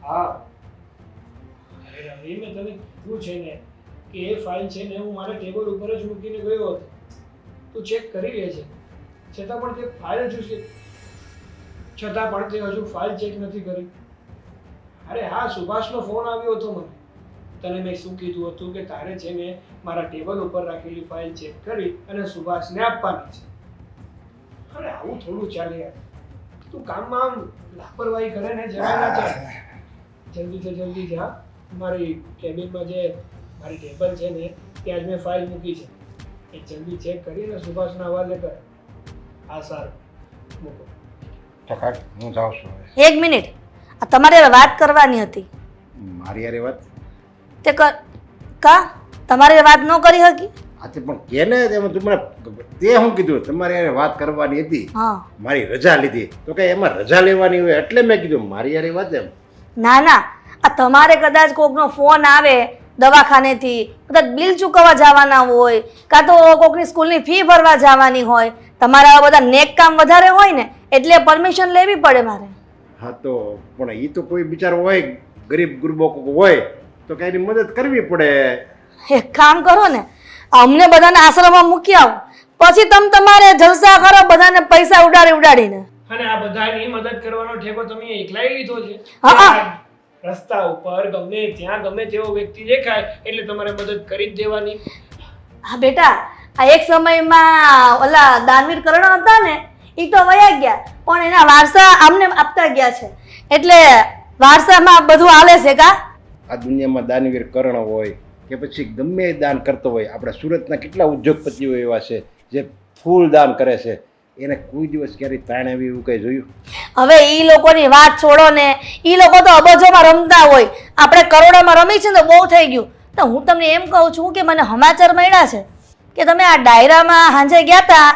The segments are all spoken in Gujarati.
હા, અરે રવિ, મેં તને કીધું છે ને કે એ ફાઇલ છે ને હું મારા ટેબલ ઉપર જ મૂકીને ગયો હતો. તું ચેક કરી લે છે. છતાં પણ તે ફાઇલ હજુ છે. છતાં પણ તે હજુ ફાઇલ ચેક નથી કરી. અરે હા, સુભાષનો ફોન આવ્યો હતો મને. તને મેં શું કીધું હતું કે તારે છે ને મારા ટેબલ ઉપર રાખેલી ફાઇલ ચેક કરી અને સુભાષને આપવાની છે. અરે આવું થોડું ચાલે યાર. તું કામમાં આમ લાપરવાહી કરે ને જરાય ના ચાલે. જલ્દી જલ્દી જા. મારી કેબિનમાં જે મારી ટેબલ છે ને ત્યાં જ મેં ફાઇલ મૂકી છે. એ જલ્દી ચેક કરીને સુભાષના હવાલે કર. હા સારું, મૂકો. ટકા હું જાઉં છું હવે. એક મિનિટ, આ તમારે હવે વાત કરવાની હતી. મારી યાર વાત તે કા તમારે વાત ન કરી શકી? આથી પણ કે ને એમાં તું મને તે શું કીધું તમારે યાર વાત કરવાની હતી. હા, મારી રજા લીધી તો કે એમાં રજા લેવાની હોય એટલે મેં કીધું મારી યાર વાત એમ. ના ના, આ તમારે કદાચ કોકનો ફોન આવે દવાખાનેથી, કદાચ બિલ ચૂકવવા જવાના હોય, કાં તો કોકની સ્કૂલની ફી ભરવા જવાની હોય, તમારા આવા બધા નેક કામ વધારે હોય ને એટલે પરમિશન લેવી પડે મારે. હા તો પણ એ તો કોઈ બિચારો હોય ગરીબ ગુરબો હોય તો કે એની મદદ કરવી પડે. એક કામ કરો ને, અમને બધાને આશ્રમમાં મૂકી આવો, પછી તમે તમારે જલસા કરો બધાને પૈસા ઉડાડીને. અને આ બધાની મદદ કરવાનો ઠેકો તમે એકલાય લીધો છે? હા. રસ્તા ઉપર ગમે ત્યાં ગમે તેવો વ્યક્તિ દેખાય એટલે તમારે મદદ કરી જ દેવાની. હા બેટા, આ એક સમયમાં ઓલા દાનવીર કર્ણ હતા ને એ તો વયા ગયા, પણ એના વારસા આમને આપતા ગયા છે, એટલે વારસામાં બધું હાલે છે કા? આ દુનિયામાં દાનવીર કર્ણ હોય કે પછી ગમે એ દાન કરતો હોય. આપણા સુરતના કેટલા ઉદ્યોગપતિઓ એવા છે જે ફૂલ દાન કરે છે. એને કોઈ દિવસ ક્યારેય તાણ આવી એવું કંઈ જોયું? હવે ઈ લોકોની વાત છોડો ને, ઈ લોકો તો અબજોમાં રમતા હોય, આપણે કરોડોમાં રમી છે ને બહુ થઈ ગયું. તો હું તમને એમ કહું છું કે મને સમાચાર મળ્યા છે કે તમે આ ડાયરામાં સાંજે ગયા હતા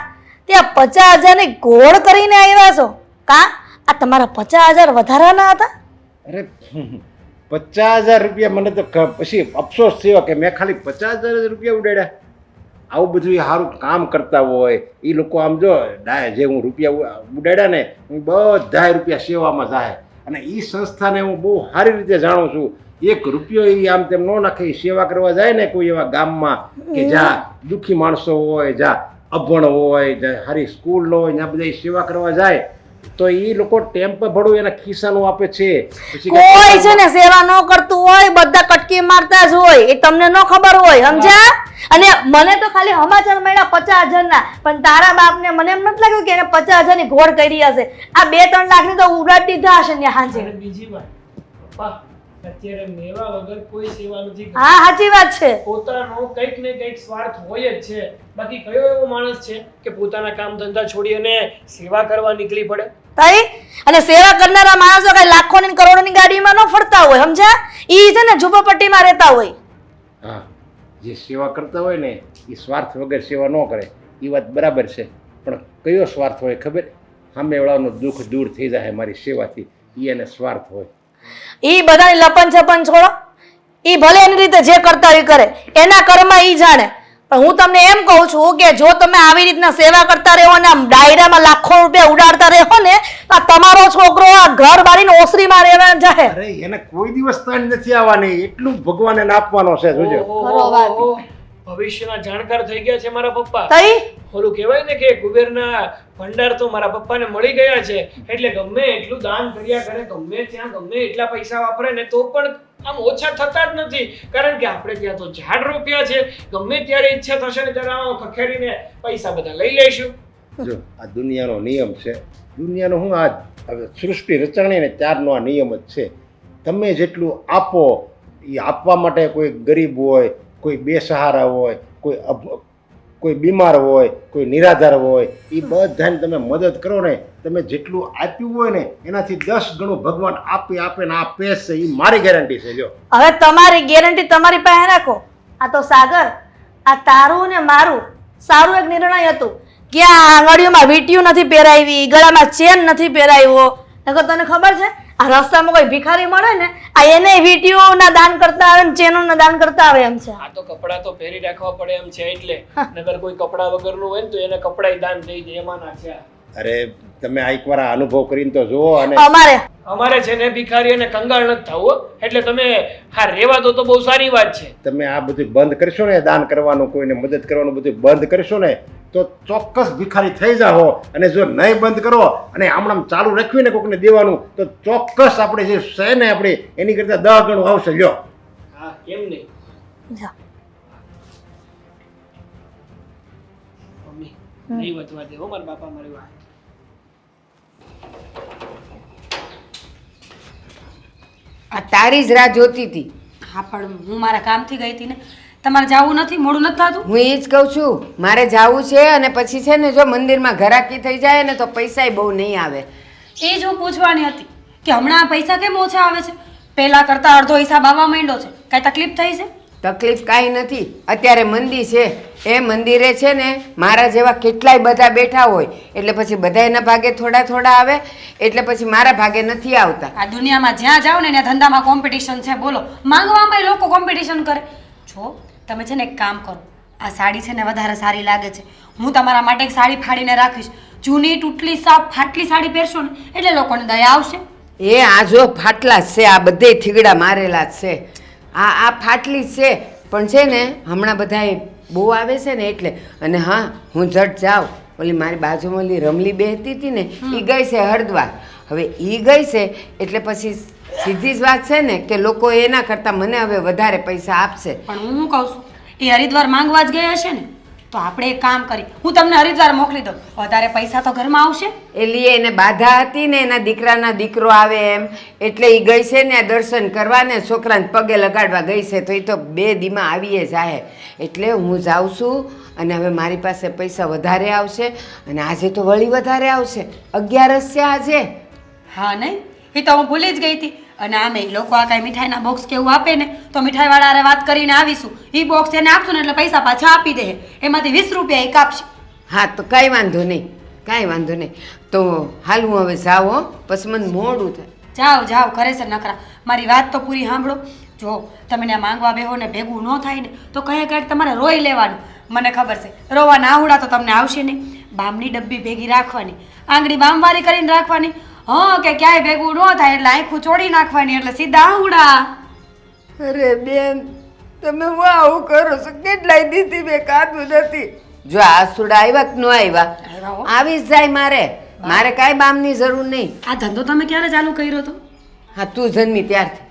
ત્યાં 50,000ની ઘોડ કરીને આવ્યા છો કા? આ તમારા 50,000 વધારાના હતા? અરે 50,000 રૂપિયા મને તો પછી અફસોસ થયો કે મેં ખાલી 50,000 રૂપિયા ઉડાડ્યા. આવું બધું એ સારું કામ કરતા હોય એ લોકો આમ જો જે હું રૂપિયા ઉડાડ્યા ને હું બધા રૂપિયા સેવામાં જાય. અને એ સંસ્થાને હું બહુ સારી રીતે જાણું છું. એક રૂપિયો એ આમ તેમ ન નાખે, સેવા કરવા જાય ને કોઈ એવા ગામમાં કે જ્યાં દુઃખી માણસો હોય, જ્યાં અભણ હોય, જ્યાં સારી સ્કૂલ ન હોય, ત્યાં બધા સેવા કરવા જાય તો એ લોકો ટેમ્પો ભાડું એના ખિસ્સાનું આપે છે. કોઈ છે ને સેવા ન કરતું હોય, બધા કટકી મારતા જ હોય, એ તમને ન ખબર હોય, સમજ્યા? અને મને તો ખાલી સમાચાર મળ્યા 50,000ના, પણ તારા બાપને મને એમ નથી લાગ્યું કે એને 50,000ની ઘોડ કરી હશે. આ 2-3 લાખની તો ઉડાડી દીધા હશે ને હાંજે. અને બીજી વાત, પપ્પા અત્યારે મેવા વગર કોઈ સેવા નથી કરતી. હા સાચી વાત છે. પોતાનો કંઈક ને કંઈક સ્વાર્થ હોય જ છે. બાકી કયો એવો માણસ છે કે પોતાના કામ ધંધા છોડી અને સેવા કરવા નીકળી પડે? તઈ અને સેવા કરનારા માણસો કઈ લાખોની ને કરોડોની ગાડીમાં ન ફરતા હોય, સમજ્યા? ઈ છે ને ઝૂંપડપટ્ટીમાં રહેતા હોય. હા, જે સેવા કરતા હોય ને એ સ્વાર્થ વગર સેવા ન કરે એ વાત બરાબર છે. પણ કયો સ્વાર્થ હોય ખબર? સામેવાળાનું દુઃખ દૂર થઈ જાય મારી સેવાથી, એ એને સ્વાર્થ હોય. ઈ બધાની લપન છપન છોડો, ઈ ભલે એની રીતે જે કરતા હોય કરે, એના કર્મ ઈ જાણે. પણ હું તમને એમ કહું છું કે જો તમે આવી રીતના સેવા કરતા રહો ને આમ ડાયરામાં લાખો રૂપિયા ઉડાડતા રહો ને તો તમારો છોકરો આ ઘર બાળીને ઓસરીમાં રહેવા જાય. અરે એને કોઈ દિવસ તાણ નથી આવવાની, એટલું ભગવાન એને આપવાનો છે. જોજો. ઓહો, ભવિષ્યના જાણકાર થઈ ગયા છે મારા પપ્પા. તઈ ઓલું કહેવાય ને કે કુબેરના ભંડાર તો મારા પપ્પાને મળી ગયા છે એટલે ગમે એટલું દાન કર્યા કરે, ગમે ત્યાં ગમે એટલા પૈસા વાપરે ને તો પણ આમ ઓછા થતા જ નથી. કારણ કે આપણે ત્યાં તો ઝાડ રોપ્યા છે, ગમે ત્યારે ઈચ્છા થશે ને ત્યારે આમ ખખેરીને પૈસા બધા લઈ લઈશું. જો આ દુનિયાનો નિયમ છે. દુનિયાનો હું આ હવે સૃષ્ટિ રચાણી ને ત્યારનો આ નિયમ જ છે. તમે જેટલું આપો એ આપવા માટે કોઈ ગરીબ હોય, કોઈ બેસહારા હોય, કોઈ બીમાર હોય, કોઈ નિરાધાર હોય, એ બધાને તમે મદદ કરો ને, તમે જેટલું આપ્યું હોય ને એનાથી 10 ગણું ભગવાન આપે ને આપે છે. એ મારી ગેરંટી છે. જો હવે તમારી ગેરંટી તમારી પાસે રાખો. આ તો સાગર, આ તારું ને મારું સારું એક નિર્ણય હતું કે આ આંગળીઓમાં વીંટીયું નથી પહેરાવી, ગળામાં ચેન નથી પહેરાવ્યો. નકર તને ખબર છે આ રસ્તામાં કોઈ ભિખારી મળે ને આ એને વીંટીઓના દાન કરતા આવે ને ચેનોના દાન કરતા આવે એમ છે. આ તો કપડા તો પહેરી રાખવા પડે એમ છે એટલે, નગર કોઈ કપડા વગરનું હોય ને તો એને કપડાય દાન દઈ દે એમાં ના છે. અરે તમે આ એકવાર આ અનુભવ કરીને તો જુઓ. અને અમારે છે ને ભિખારી અને કંગાળ નથી થવું, એટલે તમે હા રેવા દો તો બહુ સારી વાત છે. તમે આ બધું બંધ કરશો ને, દાન કરવાનું, કોઈને મદદ કરવાનું બધું બંધ કરશો ને તો ચોક્કસ ભિખારી થઈ જાઓ. અને જો નહીં બંધ કરો અને આમ ચાલુ રાખ્યું ને કોઈને દેવાનું તો ચોક્કસ આપણે જે છે ને આપણે એની કરતાં 10 ગણું આવશે. લ્યો. હા કેમ નહીં મમ્મી, નહીં વધવા દેવો મારા બાપા મારી વાત. આ તારી જ રાહ જોતી હતી. હા પણ હું મારા કામથી ગઈ હતી ને. તમારે જવું નથી? મોડું નથી થતું? હું એ જ કહું છું, મારે જાવું છે. અને પછી છે ને જો મંદિરમાં ઘરાકી થઈ જાય ને તો પૈસાય બહુ નહીં આવે. એ જ હું પૂછવાની હતી કે હમણાં આ પૈસા કેમ ઓછા આવે છે? પહેલા કરતાં અડધો હિસાબ આવવા માંડ્યો છે. કાંઈ તકલીફ થઈ છે? તકલીફ કાંઈ નથી. અત્યારે મંદિર છે, એ મંદિરે છે ને મારા જેવા કેટલાય બધા બેઠા હોય, એટલે પછી બધા એના ભાગે થોડા થોડા આવે, એટલે પછી મારા ભાગે નથી આવતા. આ દુનિયામાં જ્યાં જાઓ ને ત્યાં ધંધામાં કોમ્પિટિશન છે. બોલો, માંગવામાં લોકો કોમ્પિટિશન કરે. જો તમે છે ને એક કામ કરો, આ સાડી છે ને વધારે સારી લાગે છે, હું તમારા માટે એક સાડી ફાડીને રાખીશ. જૂની તૂટલી સાફ ફાટલી સાડી પહેરશો ને એટલે લોકોને દયા આવશે. એ આ જો ફાટલા જ છે, આ બધે થીગડા મારેલા જ છે. આ ફાટલી જ છે, પણ છે ને હમણાં બધાએ બહુ આવે છે ને એટલે. અને હા, હું જટ જાઉં. ઓલી મારી બાજુમાં ઓલી રમલી બેહતી હતી ને, એ ગઈ છે હરિદ્વાર. હવે એ ગઈ છે એટલે પછી સીધી જ વાત છે ને કે લોકો એના કરતાં મને હવે વધારે પૈસા આપશે. પણ હું કહું છું, એ હરિદ્વાર માંગવા જ ગયા હશે ને, તો આપણે એક કામ કરી, હું તમને હરિદ્વાર મોકલી દઉં, વધારે પૈસા તો ઘરમાં આવશે. એલી એને બાધા હતી ને એના દીકરાના દીકરો આવે એમ, એટલે એ ગઈ છે ને આ દર્શન કરવા ને છોકરાને પગે લગાડવા ગઈ છે. તો એ તો 2 દીમાં આવીએ જાય. એટલે હું જાઉં છું. અને હવે મારી પાસે પૈસા વધારે આવશે. અને આજે તો વળી વધારે આવશે. 11 છે આજે. હા નહીં, એ તો હું ભૂલી જ ગઈ હતી. અને આમે લોકો આ કાંઈ મીઠાઈના બોક્સ કે એવું આપે ને તો મીઠાઈવાળા હારે વાત કરીને આવીશું. એ બોક્સ એને આપશું ને એટલે પૈસા પાછા આપી દે. એમાંથી 20 રૂપિયા એ કાપશે. હા તો કાંઈ વાંધો નહીં, કાંઈ વાંધો નહીં. તો હાલ હું હવે જાઉં હો, પછી મને મોડું થાય. જાઓ જાઓ, કરે છે નખરા. મારી વાત તો પૂરી સાંભળો. જો તમે ત્યાં માંગવા બેહો ને ભેગું ન થાય ને તો કંઈક તમારે રોઈ લેવાનું. મને ખબર છે, રોવાના આવડા તો તમને આવશે નહીં. બામની ડબ્બી ભેગી રાખવાની, આંગળી બામવારી કરીને રાખવાની. હા, કે ક્યાંય ભેગું ન થાય એટલે આંખું ચોડી નાખવાની, એટલે સીધા આવડા. અરે બેન, તમે હું આવું કરો છો? કેટલાય દીધી મેં કાઢું નથી. જો આસુડા આવ્યા કે ન આવ્યા, આવી જ જાય મારે. મારે કાંઈ બામની જરૂર નહીં. આ ધંધો તમે ક્યારે ચાલુ કર્યો હતો? હા, તું જન્મી ત્યારથી.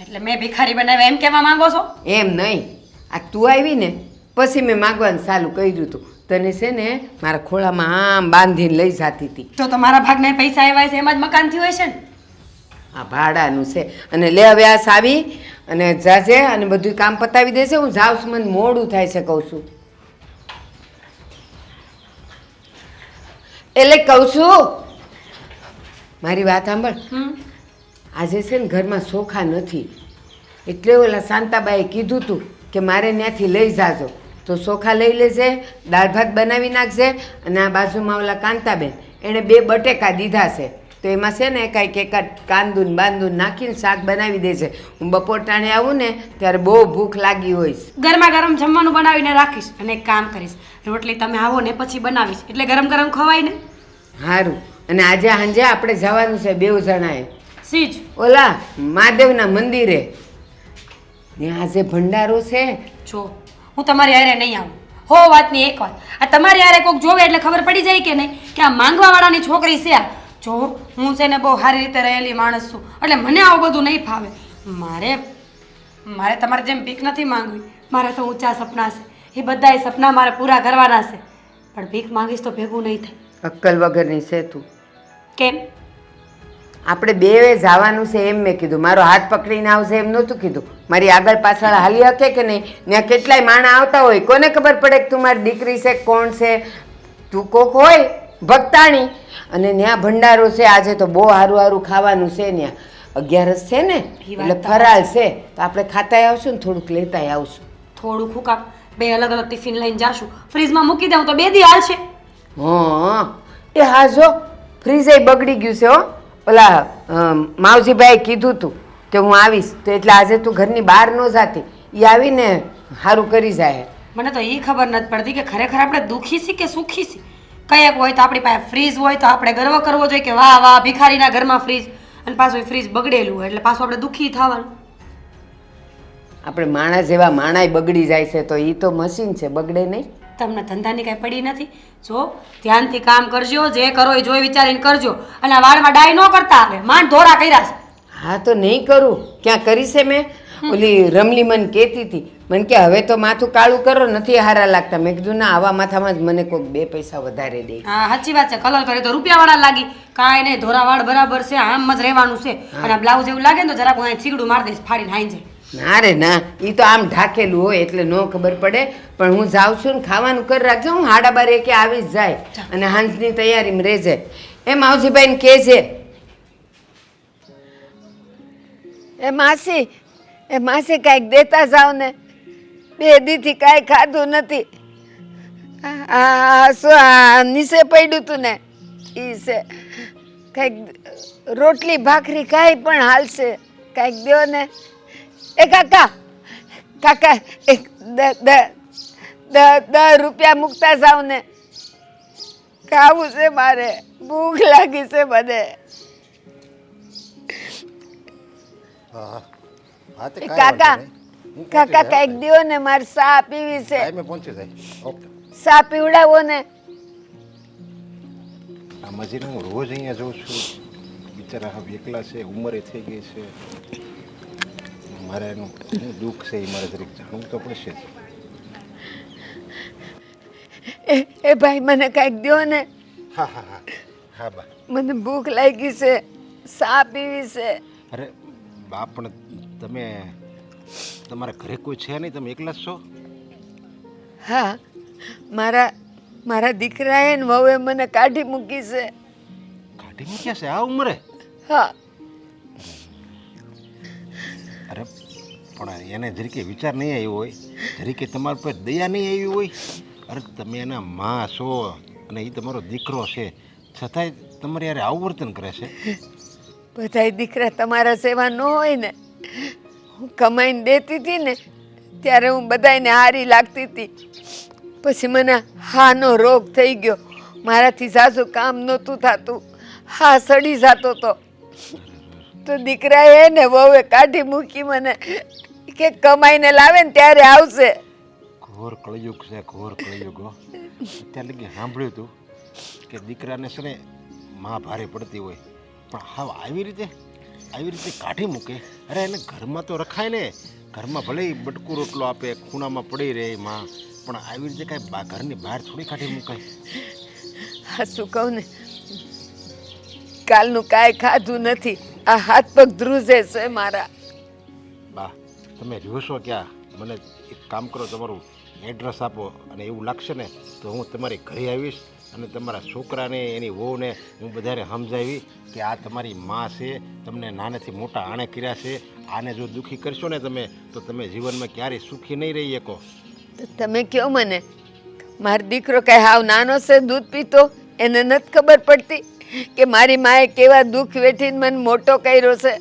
એટલે મેં ભિખારી બનાવ્યા એમ કહેવા માંગો છો? એમ નહીં, આ તું આવી ને પછી મેં માગવાનું ચાલુ કર્યું હતું. તને છે ને મારા ખોળામાં આમ બાંધીને લઈ જતી હતી. તો તમારા ભાગના પૈસા આવ્યા છે, એમાં જ મકાન થયું હશે ને? આ ભાડાનું છે. અને લે હવે આ સાવી અને જાજે અને બધું કામ પતાવી દેશે. હું જાઉં છું, મને મોડું થાય છે કહું છું. એટલે કહું છું, મારી વાત સાંભળ. આજે છે ને ઘરમાં ચોખા નથી, એટલે ઓલા શાંતાબાઈએ કીધું તું કે મારે ત્યાંથી લઈ જાજો. તો ચોખા લઈ લેજે, દાળ ભાત બનાવી નાખજે. અને આ બાજુમાં ઓલા કાંતાબેન એણે 2 બટેકા દીધા છે, તો એમાં છે ને કાંઈક એકાદ કાંદુન બાંદુન નાખીને શાક બનાવી દેજે. હું બપોર ટાણે આવું ને ત્યારે બહુ ભૂખ લાગી હોઈશ. ગરમા ગરમ જમવાનું બનાવીને રાખીશ. અને એક કામ કરીશ, રોટલી તમે આવો ને પછી બનાવીશ, એટલે ગરમ ગરમ ખવાય ને. સારું. અને આજે સાંજે આપણે જવાનું છે 2 જણાએ સીજ ઓલા મહાદેવના મંદિરે. ત્યાં આજે ભંડારો છે. જો હું તમારી હારે નહીં આવું. હો વાતની એક વાત, આ તમારી હારે કોઈક જોવે એટલે ખબર પડી જાય કે નહીં કે આ માંગવાવાળાની છોકરી છે. આ જો હું છે ને બહુ સારી રીતે રહેલી માણસ છું, એટલે મને આવું બધું નહીં ફાવે. મારે તમારે જેમ ભીખ નથી માંગવી. મારે તો ઊંચા સપના છે, એ બધાય સપના મારે પૂરા કરવાના છે. પણ ભીખ માંગીશ તો ભેગું નહીં થાય. અક્કલ વગરની છે તું. કેમ? આપણે 2 જવાનું છે એમ મેં કીધું. મારો હાથ પકડીને આવશે એમ નહોતું કીધું. મારી આગળ પાછળ હાલી શકે કે નહીં? ત્યાં કેટલાય માણા આવતા હોય, કોને ખબર પડે કે તું મારી દીકરી છે, કોણ છે? તું કોક હોય ભક્તાણી. અને ત્યાં ભંડારો છે આજે, તો બહુ સારું સારું ખાવાનું છે. ત્યાં 11 છે ને એટલે ફરાળ છે, તો આપણે ખાતાય આવશું ને થોડુંક લેતાય આવશું. થોડું ખુકામ 2 અલગ અલગ ટિફિન લઈને જાશું, ફ્રીજમાં મૂકી દઉં તો 2 દી હાલશે. હા એ હા, જો ફ્રીજ બગડી ગયું છે હો. ઓલા માવજીભાઈએ કીધું તું કે હું આવીશ, તો એટલે આજે તું ઘરની બહાર ન જાતી. એ આવીને સારું કરી જાય. મને તો એ ખબર નથી પડતી કે ખરેખર આપણે દુઃખી છીએ કે સુખી છીએ. કંઈક હોય તો આપણી પાસે ફ્રીજ હોય તો આપણે ગર્વ કરવો જોઈએ કે વાહ વાહ ભિખારીના ઘરમાં ફ્રીજ, અને પાછું એ ફ્રીજ બગડેલું હોય એટલે પાછું આપણે દુઃખી થવાનું. આપણે માણસ જેવા માણાય બગડી જાય છે તો એ તો મશીન છે, બગડે નહીં. તમને ધંધાની કાંઈ પડી નથી? જો ધ્યાનથી કામ કરજો, જે કરો એ જોઈ વિચારીને કરજો, અને આ વાળમાં ડાય ન કરતા આવે, માંડ ધોરા કર્યા છે. હા તો નહીં કરું, ક્યાં કરી છે મેં? ઓલી રમલી મને કહેતી હતી, મને કે હવે તો માથું કાળું કરો, નથી હારા લાગતા. મેં કીધું ના, આવા માથામાં જ મને કોઈક 2 પૈસા વધારે દે. હા સાચી વાત છે, કલર કરે તો રૂપિયાવાળા લાગી, કાંઈ નહીં, ધોરા વાળ બરાબર છે, આમ જ રહેવાનું છે. અને આ બ્લાઉઝ એવું લાગે ને તો જરાક હું ચીગડું મારી દઈશ, ફાડીને હાઈ જાય. ના રે ના, એ તો આમ ઢાકેલું હોય એટલે ન ખબર પડે. પણ હું જાઉં છું ને, ખાવાનું કરી રાખજો, હું 12:30 કે આવી જ જાય. અને હાંજની તૈયારીમાં રહેજે. એમ માવજીભાઈને કહેજે. એ માસી કાંઈક દેતા જાવ ને, 2 દીથી કાંઈ ખાધું નથી. શું આ નીચે પડ્યું તું ને ઈ છે, કાંઈક રોટલી ભાખરી કાંઈ પણ હાલશે, કાંઈક દો ને. એ કાકા એક 10 રૂપિયા મૂકતા જાવ ને, ખાવું છે મારે, ભૂખ લાગી છે મને. કાકા કાંઈક દ્યો ને, મારે ચા પીવી છે. પહોંચી જાય. ઓકે. ચા પીવડાવો ને. આ મજીને હું રોજ અહીંયા જોઉં છું, બિચારા હવે એકલા છે, ઉંમરે થઈ ગઈ છે. મારે એનું શું દુઃખ છે એ મારે જરીક જાણવું તો પડશે જ. એ ભાઈ મને કાંઈક દ્યો ને, હા હા હા હા બા. મને ભૂખ લાગી છે, ચા પીવી છે. અરે બા, પણ તમે તમારા ઘરે કોઈ છે નહીં, તમે એકલા જ છો? હા, મારા દીકરાએ ને વહુએ મને કાઢી મૂકી છે. કાઢી મૂક્યા છે આ ઉંમરે? હા. અરે પણ એને જરીકે વિચાર નહીં આવ્યો હોય, જરીકે તમારા પર દયા નહીં આવી હોય? અરે તમે એના માં છો અને એ તમારો દીકરો છે, છતાંય તમારે યારે આવું વર્તન કરે છે. બધાય દીકરા તમારા સેવા ન હોય ને. હું કમાઈને દેતી હતી ને ત્યારે હું બધાયને હારી લાગતી હતી. પછી મને હાનો રોગ થઈ ગયો, મારાથી સાસુ કામ નહોતું થતું, હા સડી જતો તો દીકરાએ ને વહુએ કાઢી મૂકી મને, કે કમાઈને લાવે ને ત્યારે આવશે. ઘોર કળયુગ છે, ઘોર કળયુગ. અત્યારે લગી સાંભળ્યું હતું કે દીકરાને છે ને માં ભારે પડતી હોય, પણ હા આવી રીતે કાઢી મૂકે. અરે એને ઘરમાં તો રખાય ને, ઘરમાં ભલે બટકું રોટલો આપે, ખૂણામાં પડી રહે માં, પણ આવી રીતે કાંઈ ઘરની બહાર થોડી કાઢી મૂકાય. હા શું કહું ને, કાલનું કાંઈ ખાધું નથી, આ હાથ પગ ધ્રુજે છે મારા. બા તમે રહ્યો છો ક્યાં? મને એક કામ કરો, તમારું એડ્રેસ આપો, અને એવું લાગશે ને તો હું તમારી ઘરે આવીશ અને તમારા છોકરાને એની વહુને હું બધાને સમજાવી કે આ તમારી માં છે, તમને નાનેથી મોટા આણે કર્યા છે, આને જો દુઃખી કરશો ને તમે તો તમે જીવનમાં ક્યારેય સુખી નહીં રહી શકો. તો તમે કહો મને, મારો દીકરો કાંઈ હાવ નાનો છે, દૂધ પીતો, એને નથી ખબર પડતી કે મારી માએ કેવા દુઃખ વેઠીને મને મોટો કર્યો છે,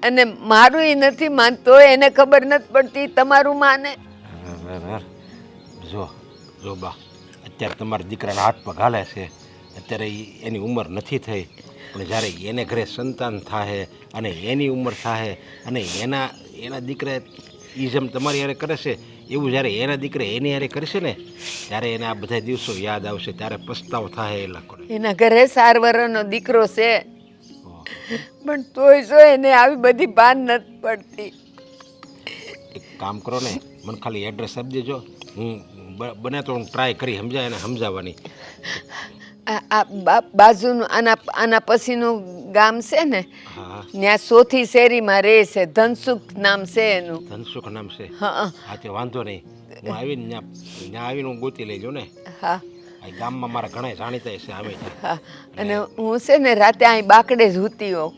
અને મારું એ નથી માનતો, એને ખબર નથી પડતી, તમારું માને. જો બા, અત્યારે તમારા દીકરાના હાથ પગ હાલે છે, અત્યારે એની ઉંમર નથી થઈ, પણ જ્યારે એને ઘરે સંતાન થાય અને એની ઉંમર થાય અને એના દીકરા એ જેમ તમારી યારે કરે છે એવું જ્યારે એના દીકરા એની યારે કરશે ને ત્યારે એને આ બધા દિવસો યાદ આવશે, ત્યારે પસ્તાવો થાય. એ લાખો એના ઘરે 4 વર્ષનો દીકરો છે, પણ તોય જો એને આવી બધી ભાન નથી પડતી. એક કામ કરો ને, મને ખાલી એડ્રેસ આપી દેજો, હું બને તો હું ટ્રાય કરી સમજાવવાની. બાજુનું આના પછીનું ગામ છે ને, હા ત્યાં ચોથી શેરીમાં રહે છે, ધનસુખ નામ છે એનું. ધનસુખ નામ છે? હા હા તે વાંધો નહીં, હું આવીને ત્યાં આવીને હું ગોતી લેજો ને. હા આ ગામમાં મારા ઘણા જાણીતા છે આમે. હા, અને હું છે ને રાતે અહીં બાકડે જ હોતી હોઉં.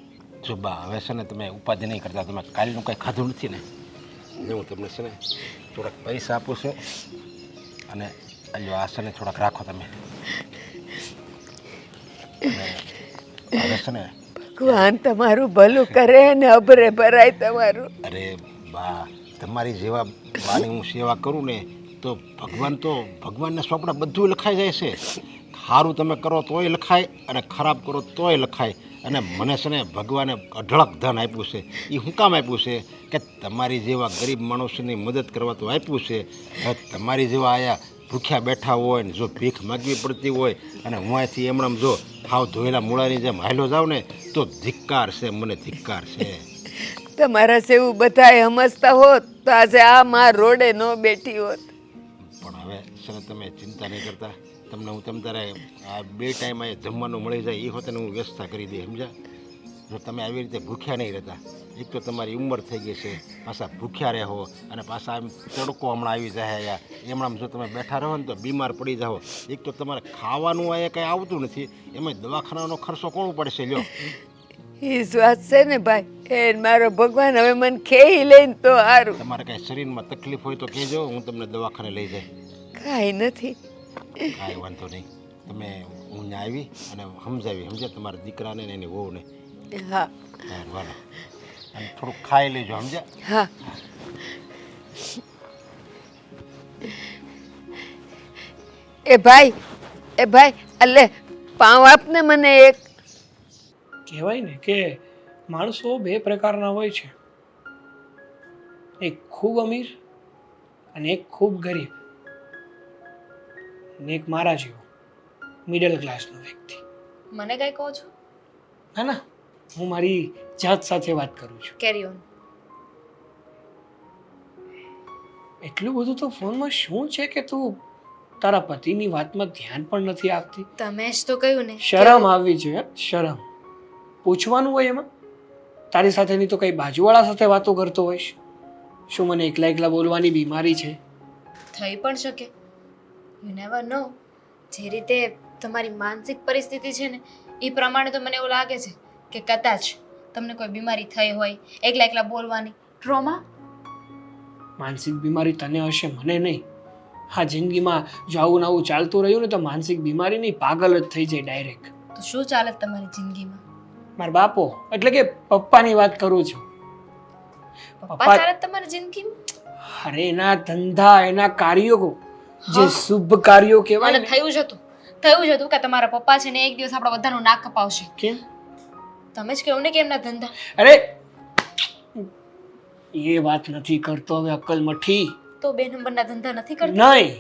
જો બા હવે છે ને તમે ઉપાધિ નહીં કરતા, તમે કાલનું કંઈ ખાધું નથી ને, હું તમને છે ને થોડાક પૈસા આપું છું, અને આજો આ છે ને થોડાક રાખો તમે. હવે છે ને ભગવાન તમારું ભલું કરે ને અભરે ભરાય તમારું. અરે બા, તમારી જેવા બાની હું સેવા કરું ને તો ભગવાનના સ્વપ્ન બધું લખાઈ જાય છે. સારું તમે કરો તોય લખાય અને ખરાબ કરો તોય લખાય. અને મને છે ને ભગવાને અઢળક ધન આપ્યું છે. એ શું કામ આપ્યું છે કે તમારી જેવા ગરીબ માણસોની મદદ કરવા તો આપ્યું છે. હવે તમારી જેવા આયા ભૂખ્યા બેઠા હોય ને જો ભીખ માગવી પડતી હોય અને હું અહીંથી એમણામ જો હાવ ધોયેલા મૂળાની જેમ હાલ્યો જાઉં ને તો ધિક્કાર છે, મને ધિક્કાર છે. તમારા સેવું બધાય સમજતા હોત તો આજે આ માં રોડે ન બેઠી હોત. પણ હવે સર તમે ચિંતા નહીં કરતા. તમને હું તમ તારે આ 2 ટાઈમ અહીંયા જમવાનું મળી જાય એ હોતે હું વ્યવસ્થા કરી દઈ, સમજ્યા? જો તમે આવી રીતે ભૂખ્યા નહીં રહેતા, એક તો તમારી ઉંમર થઈ ગઈ છે, પાછા ભૂખ્યા રહો અને પાછા એમ તડકો હમણાં આવી જાય અહીંયા એમણામ જો તમે બેઠા રહો ને તો બીમાર પડી જાઓ. એક તો તમારે ખાવાનું અહીંયા કંઈ આવતું નથી, એમાં દવાખાનાનો ખર્ચો કોણ પડશે? લ્યો એ વાત છે ને ભાઈ, એ મારો ભગવાન હવે મને ખેઈ લઈને તો સારું. તમારે કાંઈ શરીરમાં તકલીફ હોય તો કહેજો, હું તમને દવાખાને લઈ જાય. કાંઈ નથી. કાંઈ વાંધો નહીં. તમે હું ત્યાં આવી અને સમજાવી, સમજ્યા? તમારા દીકરાને ને એની વહુને. હા હા વાલો, અને થોડુંક ખાઈ લેજો, સમજ્યા? હા. એ ભાઈ અલે પાવ આપને મને એક. કહેવાય ને કે માણસો 2 પ્રકારના હોય છે, એક ખૂબ અમીર અને એક ખૂબ ગરીબ, અને એક મારા જેવો મિડલ ક્લાસનો વ્યક્તિ. મને કઈ કહો છો? ના ના, હું મારી જાત સાથે વાત કરું છું. કેરી ઓન. એટલું બધું તો ફોનમાં શું છે કે તું તારા પતિની વાતમાં ધ્યાન પણ નથી આપતી? તમે જ તો કહ્યું ને. શરમ આવવી જોઈએ, શરમ. પૂછવાનું હોય એમાં? તારી સાથેની તો કઈ બાજુવાળા સાથે વાતો કરતો હોઈશ. શું મને એકલા એકલા બોલવાની બીમારી છે? થઈ પણ શકે. યુ નેવર નો. જે રીતે તમારી માનસિક પરિસ્થિતિ છે ને એ પ્રમાણે તો મને એવું લાગે છે કે કદાચ તમને કોઈ બીમારી થઈ હોય, એકલા એકલા બોલવાની ટ્રોમા. માનસિક બીમારી તને હશે, મને નહીં. હા, જિંદગીમાં જો આવું ને આવું ચાલતું રહ્યું ને તો માનસિક બીમારી નહીં, પાગલ જ થઈ જાય ડાયરેક્ટ. તો શું ચાલે તમારી જિંદગીમાં? મારા બાપો એટલે કે પપ્પાની વાત કરું છું. પપ્પા ચાલે તમારી જિંદગીમાં? અરે એના ધંધા, એના કાર્યો, જે શુભ કાર્યો કહેવાય મને ને. થયું જ હતું કે તમારા પપ્પા છે ને એક દિવસ આપણા બધાનું નાક કપાવશે. કેમ? તમે જ કહ્યું ને કે એમના ધંધા. અરે એ વાત નથી કરતો હવે, અક્કલ મઠી. તો 2 નંબરના ધંધા નથી કરતા? નહીં,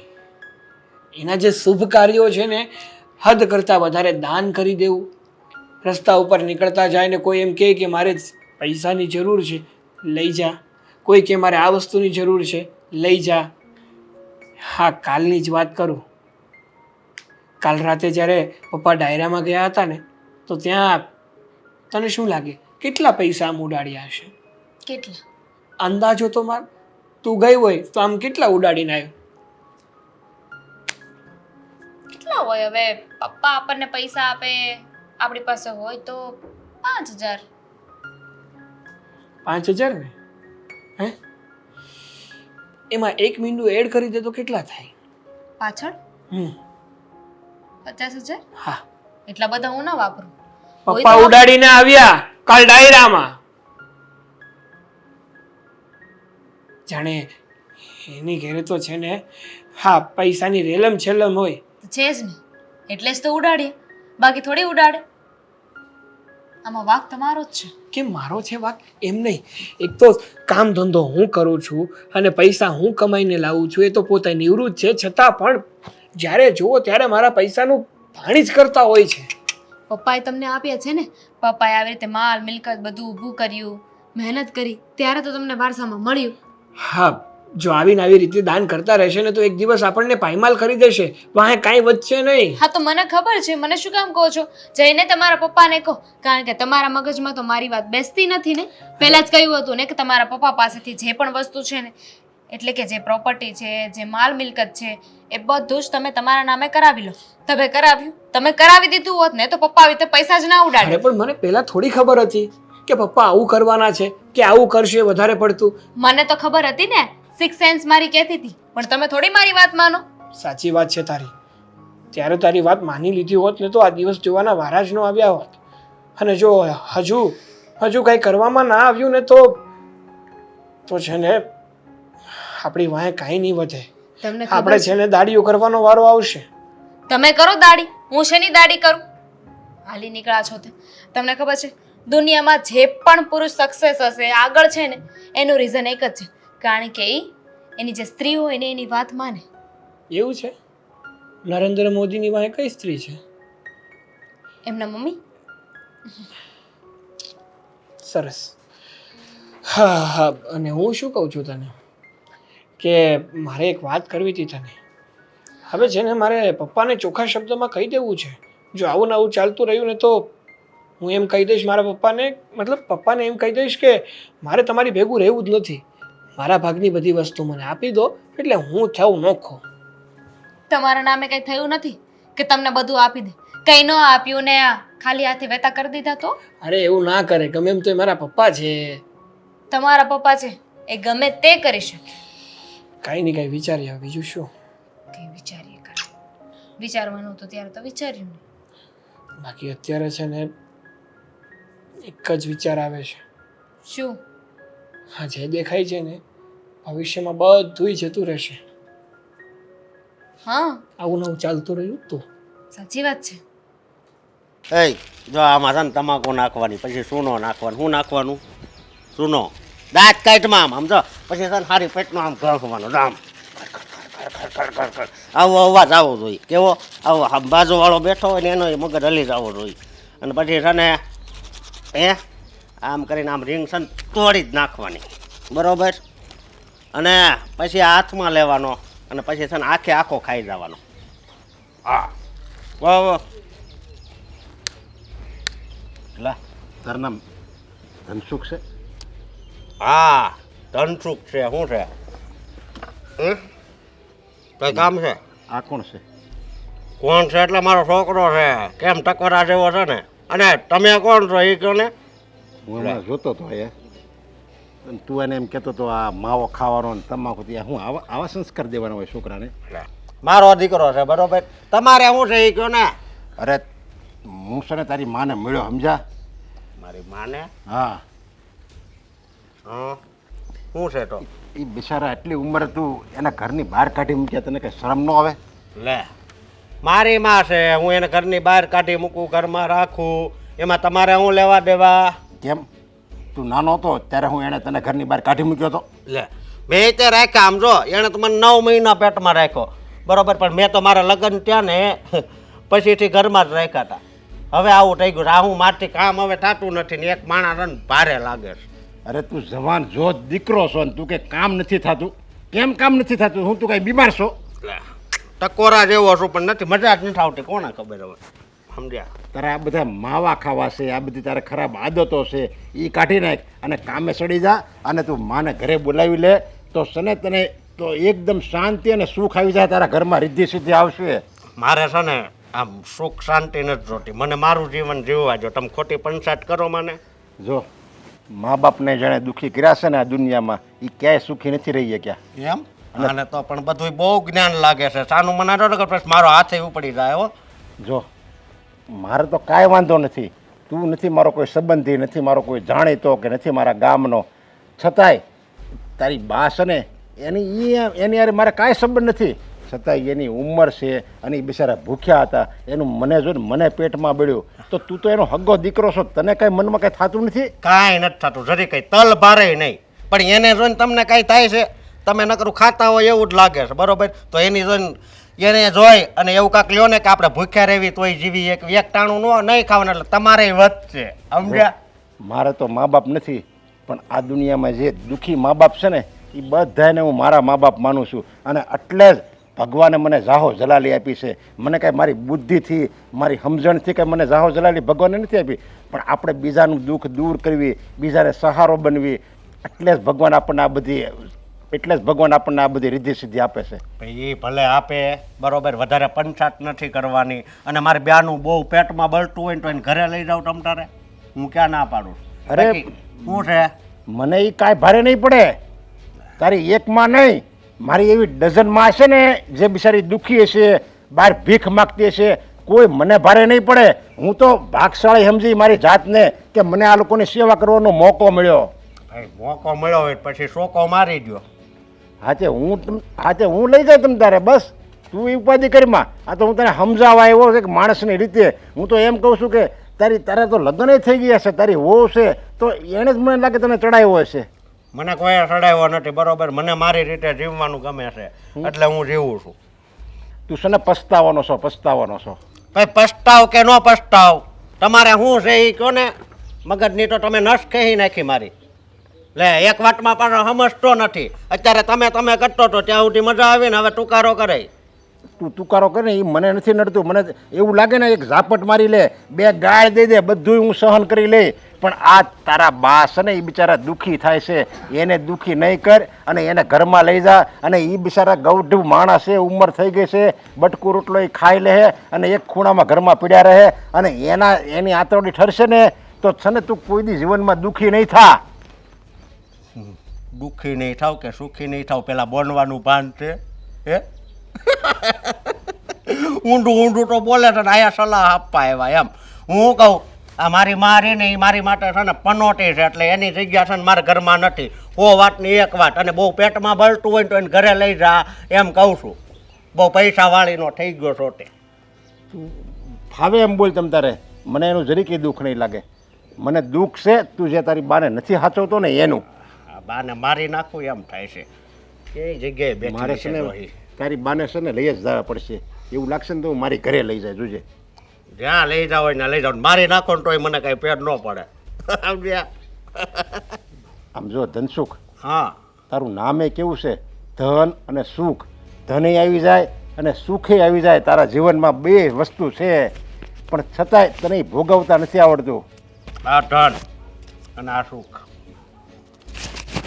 એના જે શુભ કાર્યો છે ને હદ કરતા વધારે દાન કરી દેવું. રસ્તા ઉપર નીકળતા જાય ને કોઈ એમ કહે કે મારે પૈસાની જરૂર છે, લઈ જા. કોઈ કે મારે આ વસ્તુની જરૂર છે, લઈ જા. હા, કાલની જ વાત કરું. કાલ રાતે જ્યારે પપ્પા ડાયરામાં ગયા હતા ને તો ત્યાં તને શું લાગે કેટલા પૈસા આમ ઉડાડ્યા હશે? કેટલા? અંદાજો તો માર. તું ગઈ હોય તો આમ કેટલા ઉડાડીને આવ્યો? કેટલા હોય હવે? પપ્પા આપણને પૈસા આપે, આપણી પાસે હોય તો 5000. 5000 ને? હે, એમાં 1 મીંડું એડ કરી દે તો કેટલા થાય? પાછળ 50000. હા, એટલા બધા હું ના વાપરું. પપ્પા ઉડાડીને આવ્યા કાલ ડાયરામાં. જાણે એની ઘેરે તો છે ને, હા, પૈસાની રેલમ છેલમ હોય. છે જ ને, એટલે જ તો ઉડાડીએ, બાકી થોડી ઉડાડે. આમાં વાક તમારો જ છે. કે મારો છે વાક? એમ નહીં. એક તો કામ ધંધો હું કરું છું અને પૈસા હું કમાઈને લાવું છું, એ તો પોતે નિવૃત્ત છે, છતાં પણ જ્યારે જુઓ ત્યારે મારા પૈસાનું પાણી જ કરતા હોય છે. પપ્પાએ તમને આપ્યા છે ને, પપ્પાએ આવી રીતે માલ મિલકત બધું ઊભું કર્યું, મહેનત કરી, ત્યારે તો તમને વારસામાં મળ્યું. હા, જો આવીને આવી રીતે દાન કરતા રહેશે ને તો એક દિવસ આપણને પાયમાલ કરી દેશે, વાહે કાંઈ વધશે નહીં. હા, તો મને ખબર છે. મને શું કામ કહો છો? જઈને તમારા પપ્પાને કહો, કારણ કે તમારા મગજમાં તો મારી વાત બેસતી નથી ને. પહેલા જ કહ્યું હતું ને કે તમારા પપ્પા પાસેથી જે પણ વસ્તુ છે ને, એટલે કે જે પ્રોપર્ટી છે, જે માલ મિલકત છે, એ બધું જ તમે તમારા નામે કરાવી લો. તમે કરાવ્યું? તમે કરાવી દીધું હોત ને તો પપ્પા આવી રીતે પૈસા જ ના ઉડાડે. અરે પણ મને પહેલા થોડી ખબર હતી કે પપ્પા આવું કરવાના છે કે આવું કરશે વધારે પડતું. મને તો ખબર હતી ને, 6 સેન્સ મારી કહેતી હતી, પણ તમે થોડી મારી વાત માનો. સાચી વાત છે તારી. ત્યારે તારી વાત માની લીધી હોત ને તો આ દિવસ જોવાના વારા જ ન આવ્યા હોત. અને જો હજુ કંઈ કરવામાં ના આવ્યું ને તો છે ને આપણી વાંહે કાંઈ નહીં વધે. તમને આપણે છે ને દાડીઓ કરવાનો વારો આવશે. તમે કરો દાડી, હું શેની દાડી કરું? હાલી નીકળ્યા છો તે. તમને ખબર છે દુનિયામાં જે પણ પુરુષ સક્સેસ હશે આગળ છે ને એનું રીઝન એક જ છે, કારણ કે એની જે સ્ત્રી હોય ને એની વાત માને. એવું છે? નરેન્દ્ર મોદીની વાંહે કઈ સ્ત્રી છે? એમના મમ્મી. સરસ. હા હા, અને હું શું કહું છું તને કે મારે એક વાત કરવી હતી તને. હવે છે ને મારે પપ્પાને ચોખ્ખા શબ્દોમાં કહી દેવું છે. જો આવું ને આવું ચાલતું રહ્યું ને તો હું એમ કહી દઈશ મારા પપ્પાને, મતલબ પપ્પાને એમ કહી દઈશ કે મારે તમારી ભેગું રહેવું જ નથી. મારા ભાગની બધી વસ્તુ મને આપી દો એટલે હું થવું નોખો. તમારા નામે કંઈ થયું નથી કે તમને બધું આપી દે, કંઈ ન આપ્યું ને આ ખાલી હાથે વેતા કરી દીધા તો? અરે એવું ના કરે, ગમે એમ તો એ મારા પપ્પા છે. તમારા પપ્પા છે એ ગમે તે કરી શકે. કાંઈ નહીં કાંઈ વિચારી આવે, બીજું શું. કંઈ વિચારીએ કાંઈ વિચારવાનું તો ત્યારે તો વિચાર્યું ને. બાકી અત્યારે છે ને એક જ વિચાર આવે છે. શું? હા, જે દેખાય છે ને ભવિષ્યમાં બધુંય જતું રહેશે. હા, આવું નવું ચાલતું રહ્યું તો સાચી વાત છે. એ જો આમાં છે ને તમાકુ નાખવાની, પછી સૂનો નાખવાનું. શું નાખવાનું? સૂનો. દાંત કાઢમાં આમ સમજો, પછી છે ને સારી પેટમાં આમ ઘસવાનું. આમ આવો અવાજ આવવો જોઈએ. કેવો? આવો બાજુવાળો બેઠો હોય ને એનો મગજ હલી જવો જોઈએ. અને પછી છે ને આમ કરીને આમ રીંગ છે ને તોડી જ નાખવાની, બરોબર? અને પછી હાથમાં લેવાનો અને પછી છે ને આખે આખો ખાઈ જવાનો. હા, વાહ વાહ. લા તારું નામ ધનસુખ છે? હા, ધનસુખ છે. શું છે? કઈ કામ છે? આ કોણ છે? કોણ છે એટલે મારો છોકરો છે. કેમ ટકોરા જેવો છે ને. અને તમે કોણ છો એ કહો ને. હું હમણાં જોતો હતો એ અને તું એને એમ કહેતો હતો આ માવો ખાવાનો ને તમાકુ ત્યાં હું આવા સંસ્કાર દેવાના હોય છોકરાને? મારો દીકરો છે, બરોબર? તમારે શું છે એ કહો ને. અરે હું છે ને તારી માને મળ્યો, સમજા? મારી માને? હા. હા, શું છે તો? એ બિચારા એટલી ઉંમરે તું એના ઘરની બહાર કાઢી મૂક્યા, તને કઈ શરમ ન આવે? લે, મારી માં છે, હું એને ઘરની બહાર કાઢી મૂકું, ઘરમાં રાખું, એમાં તમારે હું લેવા દેવા? કેમ? તું નાનો હતો ત્યારે હું એને તને ઘરની બહાર કાઢી મૂક્યો હતો? લે, મેં તે રાખ્યા. આમ જો, એણે તો મને 9 મહિના પેટમાં રાખ્યો, બરોબર? પણ મેં તો મારા લગ્ન ત્યાં ને પછીથી ઘરમાં જ રાખ્યા હતા. હવે આવું થઈ ગયું. આ હું મારથી કામ હવે થતું નથી ને એક માણસ ભારે લાગે છે. અરે તું જવાન જો દીકરો છો ને તું કે કામ નથી થતું? કેમ કામ નથી થતું? હું તું કઈ બીમાર છો? ટકોરા જેવો છું પણ નથી, મજા જ નથી આવતી. કોને ખબર હવે, સમજ્યા? તારે આ બધા માવા ખાવા છે, આ બધી તારે ખરાબ આદતો છે, એ કાઢી નાખ અને કામે ચડી જા. અને તું માને ઘરે બોલાવી લે તો સને તને તો એકદમ શાંતિ અને સુખ આવી જાય. તારા ઘરમાં રિદ્ધિ સિદ્ધિ આવશે. મારે છે ને આમ સુખ શાંતિ નથી જોતી. મને મારું જીવન જીવવા જો. તમે ખોટી પંચાયત કરો મને. જો મા બાપને જેણે દુઃખી કર્યા છે ને આ દુનિયામાં એ ક્યાંય સુખી નથી રહી ગયા. એમ? અને તો પણ બધું બહુ જ્ઞાન લાગે છે. સાનું મને પછી મારો હાથે ઉપડી જાય. હો, જો મારે તો કાંઈ વાંધો નથી. તું નથી મારો કોઈ સંબંધી, નથી મારો કોઈ જાણીતો કે નથી મારા ગામનો, છતાંય તારી બા છે ને એની યાર મારે કાંઈ સંબંધ નથી. છતાંય એની ઉંમર છે અને એ બિચારા ભૂખ્યા હતા. એનું મને જોઈને મને પેટમાં બળ્યું તો તું તો એનો હગ્ગો દીકરો છો, તને કાંઈ મનમાં કાંઈ થતું નથી? કાંઈ નથી થતું, જરી કંઈ તલ ભારે નહીં. પણ એને જોઈને તમને કાંઈ થાય છે? તમે નકરું ખાતા હોય એવું જ લાગે છે, બરોબર? તો એની જોઈને એને જોઈ અને એવું કાંક લ્યો ને કે આપણે ભૂખ્યા રહેવી તોય જીવી, એક ટાણું નહીં ખાવાનું એટલે તમારે વધશે, સમજ્યા? મારે તો મા બાપ નથી, પણ આ દુનિયામાં જે દુઃખી મા બાપ છે ને એ બધાને હું મારા મા બાપ માનું છું. અને એટલે જ ભગવાને મને જાહો જલાલી આપી છે. મને કાંઈ મારી બુદ્ધિથી મારી સમજણથી કાંઈ મને જાહો જલાલી ભગવાને નથી આપી, પણ આપણે બીજાનું દુઃખ દૂર કરવી, બીજાને સહારો બનવી, એટલે જ ભગવાન આપણને આ બધી રિદ્ધિ સિદ્ધિ આપે છે. એ ભલે આપે, બરોબર, વધારે પંચાયત નથી કરવાની. અને મારે બ્યાનું બહુ પેટમાં બળતું હોય ને તો એને ઘરે લઈ જાવ તમ તારે, હું ક્યાં ના પાડું? અરે શું છે? મને એ કાંઈ ભારે નહીં પડે. તારી એકમાં નહીં, મારી એવી ડઝનમાં છે ને જે બિચારી દુઃખી હશે, બહાર ભીખ માગતી હશે, કોઈ મને ભારે નહીં પડે. હું તો ભાગશાળી સમજી મારી જાતને કે મને આ લોકોની સેવા કરવાનો મોકો મળ્યો. ભાઈ મોકો મળ્યો હોય પછી શોકો મારી દો. હાચે હું લઈ જાય તમ તારે બસ. તું એ ઉપાધિ કરીમાં. આ તો હું તને સમજાવવા આવ્યો છે કે માણસની રીતે. હું તો એમ કહું છું કે તારા તો લગ્ન થઈ ગયા છે, તારી વહુ છે, તો એને જ મને લાગે તને ચડાવ્યો હશે. મને કોઈ ચડાવ્યો નથી, બરોબર? મને મારી રીતે જીવવાનું ગમે છે એટલે હું જીવું છું. તું છે ને પસ્તાવાનો છો. ભાઈ પસ્તાવ કે ન પસ્તાવ તમારે શું છે એ કહો ને. મગજની તો તમે નસ કહી નાખી મારી. લે એક વાતમાં પાછો સમજતો નથી. અત્યારે તમે કરતો હતો ત્યાં સુધી મજા આવી ને હવે તુકારો કરે. તું તુકારો કરે ને એ મને નથી નડતું. મને એવું લાગે ને એક ઝાપટ મારી લે, બે ગાળ દઈ દે, બધું હું સહન કરી લઈ. પણ આ તારા બા છે ને એ બિચારા દુઃખી થાય છે, એને દુઃખી નહીં કર અને એને ઘરમાં લઈ જા. અને એ બિચારા ગૌઢ માણસ છે, ઉંમર થઈ ગઈ છે, બટકું રોટલો એ ખાઈ લે અને એક ખૂણામાં ઘરમાં પીડ્યા રહે અને એની આંતરડી ઠરશે ને તો છે ને તું કોઈ દી જીવનમાં દુઃખી નહીં થા. દુઃખી નહીં થાવ કે સુખી નહીં થાવ પેલા બોલવાનું ભાન છે હે? ઊંડું તો બોલે છે ને આયા સલાહ આપવા આવ્યા એમ. હું કહું આ મારી મારી ને એ મારી માટે છે ને પનોટી છે એટલે એની જગ્યા છે ને મારા ઘરમાં નથી. હો વાતની એક વાત. અને બહુ પેટમાં બળતું હોય તો એને ઘરે લઈ જા એમ કહું છું. બહુ પૈસા વાળીનો થઈ ગયો છો તે. ફાવે એમ બોલ તમ તારે. મને એનું જરીકે દુઃખ નહીં લાગે. મને દુઃખ છે તું જે તારી બાને નથી સાચવતો ને એનું. બાને મારી નાખું એમ થાય છે. એ જગ્યાએ મારે છે ને તારી બાને છે ને લઈ જ જવા પડશે. એવું લાગશે ને તો મારી ઘરે લઈ જાય. જોજે જ્યાં લઈ જાવ ને લઈ જાવ. મારી નાખો ને તોય મને કઈ પેટ ન પડે. સમજ્યા? આમ જો ધનસુખ, હા તારું નામે કેવું છે? ધન અને સુખ. ધને આવી જાય અને સુખે આવી જાય. તારા જીવનમાં બે વસ્તુ છે પણ છતાંય તને ભોગવતા નથી આવડતું. આ ધન અને આ સુખ.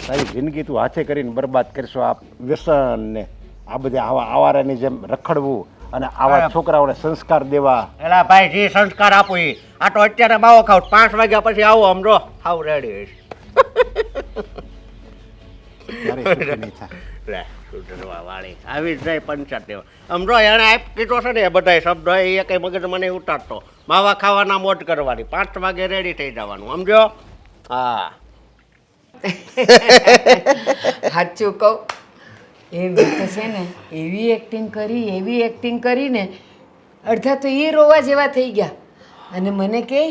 તારી જિંદગી તું હાથે કરીને બરબાદ કરશો. આ વ્યસન ને આ બધે આવા આવારાની જેમ રખડવું અને આવા છોકરાઓને સંસ્કાર દેવા. એલા ભાઈ જે સંસ્કાર આપું એ આ તો અત્યારે માવો ખાવ 5 વાગ્યા પછી આવો સમજો હાવ રેડી હશે. ત્યારે સુખી નહીં થાય. લે સુધરવા વાળી આવી જ જાય પંચાયત દેવા. સમજો એને આપ કીધો છે ને એ બધા શબ્દો એ કઈ મગજ મને ઉતારતો. માવા ખાવાના મોજ કરવાની 5 વાગે રેડી થઈ જવાનું સમજો. હા સાચું કહું એ તો છે ને એવી એક્ટિંગ કરીને અડધા તો એ રોવા જેવા થઈ ગયા. અને મને કહે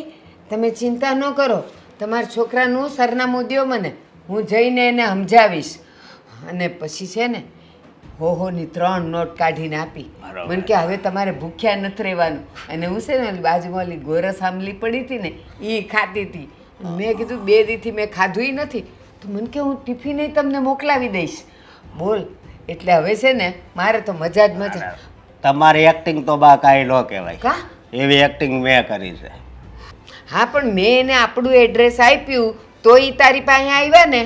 તમે ચિંતા ન કરો, તમારા છોકરાનું સરનામું દ્યો મને, હું જઈને એને સમજાવીશ. અને પછી છે ને હોની 3 નોટ કાઢીને આપી. મને કે હવે તમારે ભૂખ્યા નથી રહેવાનું. અને હું છે ને ઓલી બાજુમાં ઓલી ગોરસ આંબલી પડી હતી ને એ ખાતી હતી. મેં કીધું 2 દીથી મેં ખાધું નથી. તો મને કે હું ટિફિને તમને મોકલાવી દઈશ. બોલ એટલે હવે છે ને મારે તો મજા જ મજા. તમારી એક્ટિંગ તો બા કાંઈ ન કહેવાય. કા એવી એક્ટિંગ મેં કરી છે. હા પણ મેં એને આપણું એડ્રેસ આપ્યું તો એ તારી પાસે આવ્યા ને.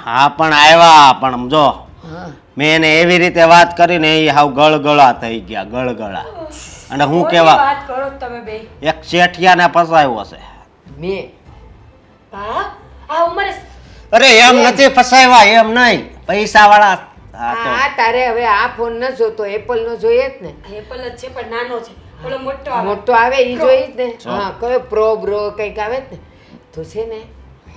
હા પણ આવ્યા પણ જો હા મેં એને એવી રીતે વાત કરીને એ હાવ ગળગળા થઈ ગયા ગળગળા. અને હું કેવા વાત કરો તમે બે. એક શેઠિયાને ફસાયો છે. મેં હા આ ઉંમરે અરે એમ નથી ફસાવ્યા એમ નહીં પૈસા વાળા. હા તારે હવે આ ફોન ન જોતો એપલ નો જોઈએ જ ને. એપલ જ છે પણ નાનો છે. ઓલો મોટો આવે. મોટો આવે એ જોઈ જ ને. હા કયો પ્રો બ્રો કંઈક આવે જ ને. તો છે ને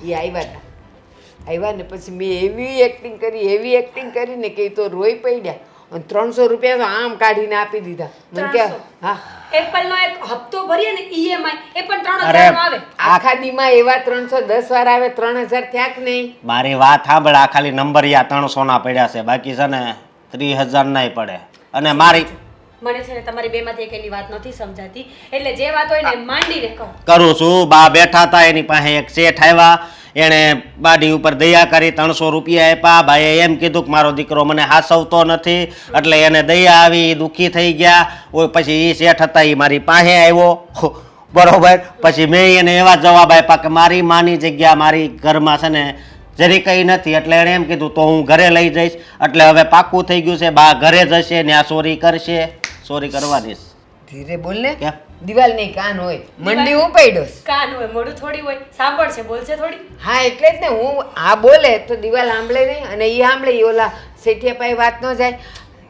એ આવ્યા ને પછી મેં એવી એક્ટિંગ કરીને કે એ તો રોઈ પડ્યા. અને 300 રૂપિયા તો આમ કાઢીને આપી દીધા. મને કે હા એપલ નો એક હપ્તો ભરીએ ને ઈએમઆઈ એ પણ 3000 નો આવે. આખા દીમાં એવા 310 વાર આવે 3000 થયા કે નહીં. મારી વાત સાંભળ. આ ખાલી નંબરિયા 300 ના પડ્યા છે બાકી છે ને 30,000 નાય પડે. અને મારી મને છે ને તમારી બેમાંથી એકેની વાત નથી સમજાતી એટલે જે વાત હોય ને માંડીને કહો. કરું છું. બા બેઠા હતા એની પાસે એક શેઠ આવ્યા. એણે બાડી ઉપર દયા કરી 300 રૂપિયા આપ્યા. ભાઈએ એમ કીધું કે મારો દીકરો મને હાસવતો નથી એટલે એને દયા આવી, દુઃખી થઈ ગયા. ઓય પછી એ શેઠ હતા એ મારી પાસે આવ્યો બરોબર. પછી મેં એને એવા જવાબ આપ્યા કે મારી માની જગ્યા મારી ઘરમાં છે ને જરી કંઈ નથી એટલે એણે એમ કીધું તો હું ઘરે લઈ જઈશ. એટલે હવે પાક્કું થઈ ગયું છે. બા ઘરે જશે ને આ ચોરી કરશે. ચોરી કરવાની. ધીરે બોલ ને. કેમ? દિવાલ નહીં કાન હોય. મંડી હું પડ્યો. કાન હોય મોઢું થોડી હોય સાંભળશે બોલશે થોડી. હા એટલે જ ને હું આ બોલે તો દિવાલ સાંભળે નહીં અને એ સાંભળે એ ઓલા શેઠિયા પાસે વાત ન જાય.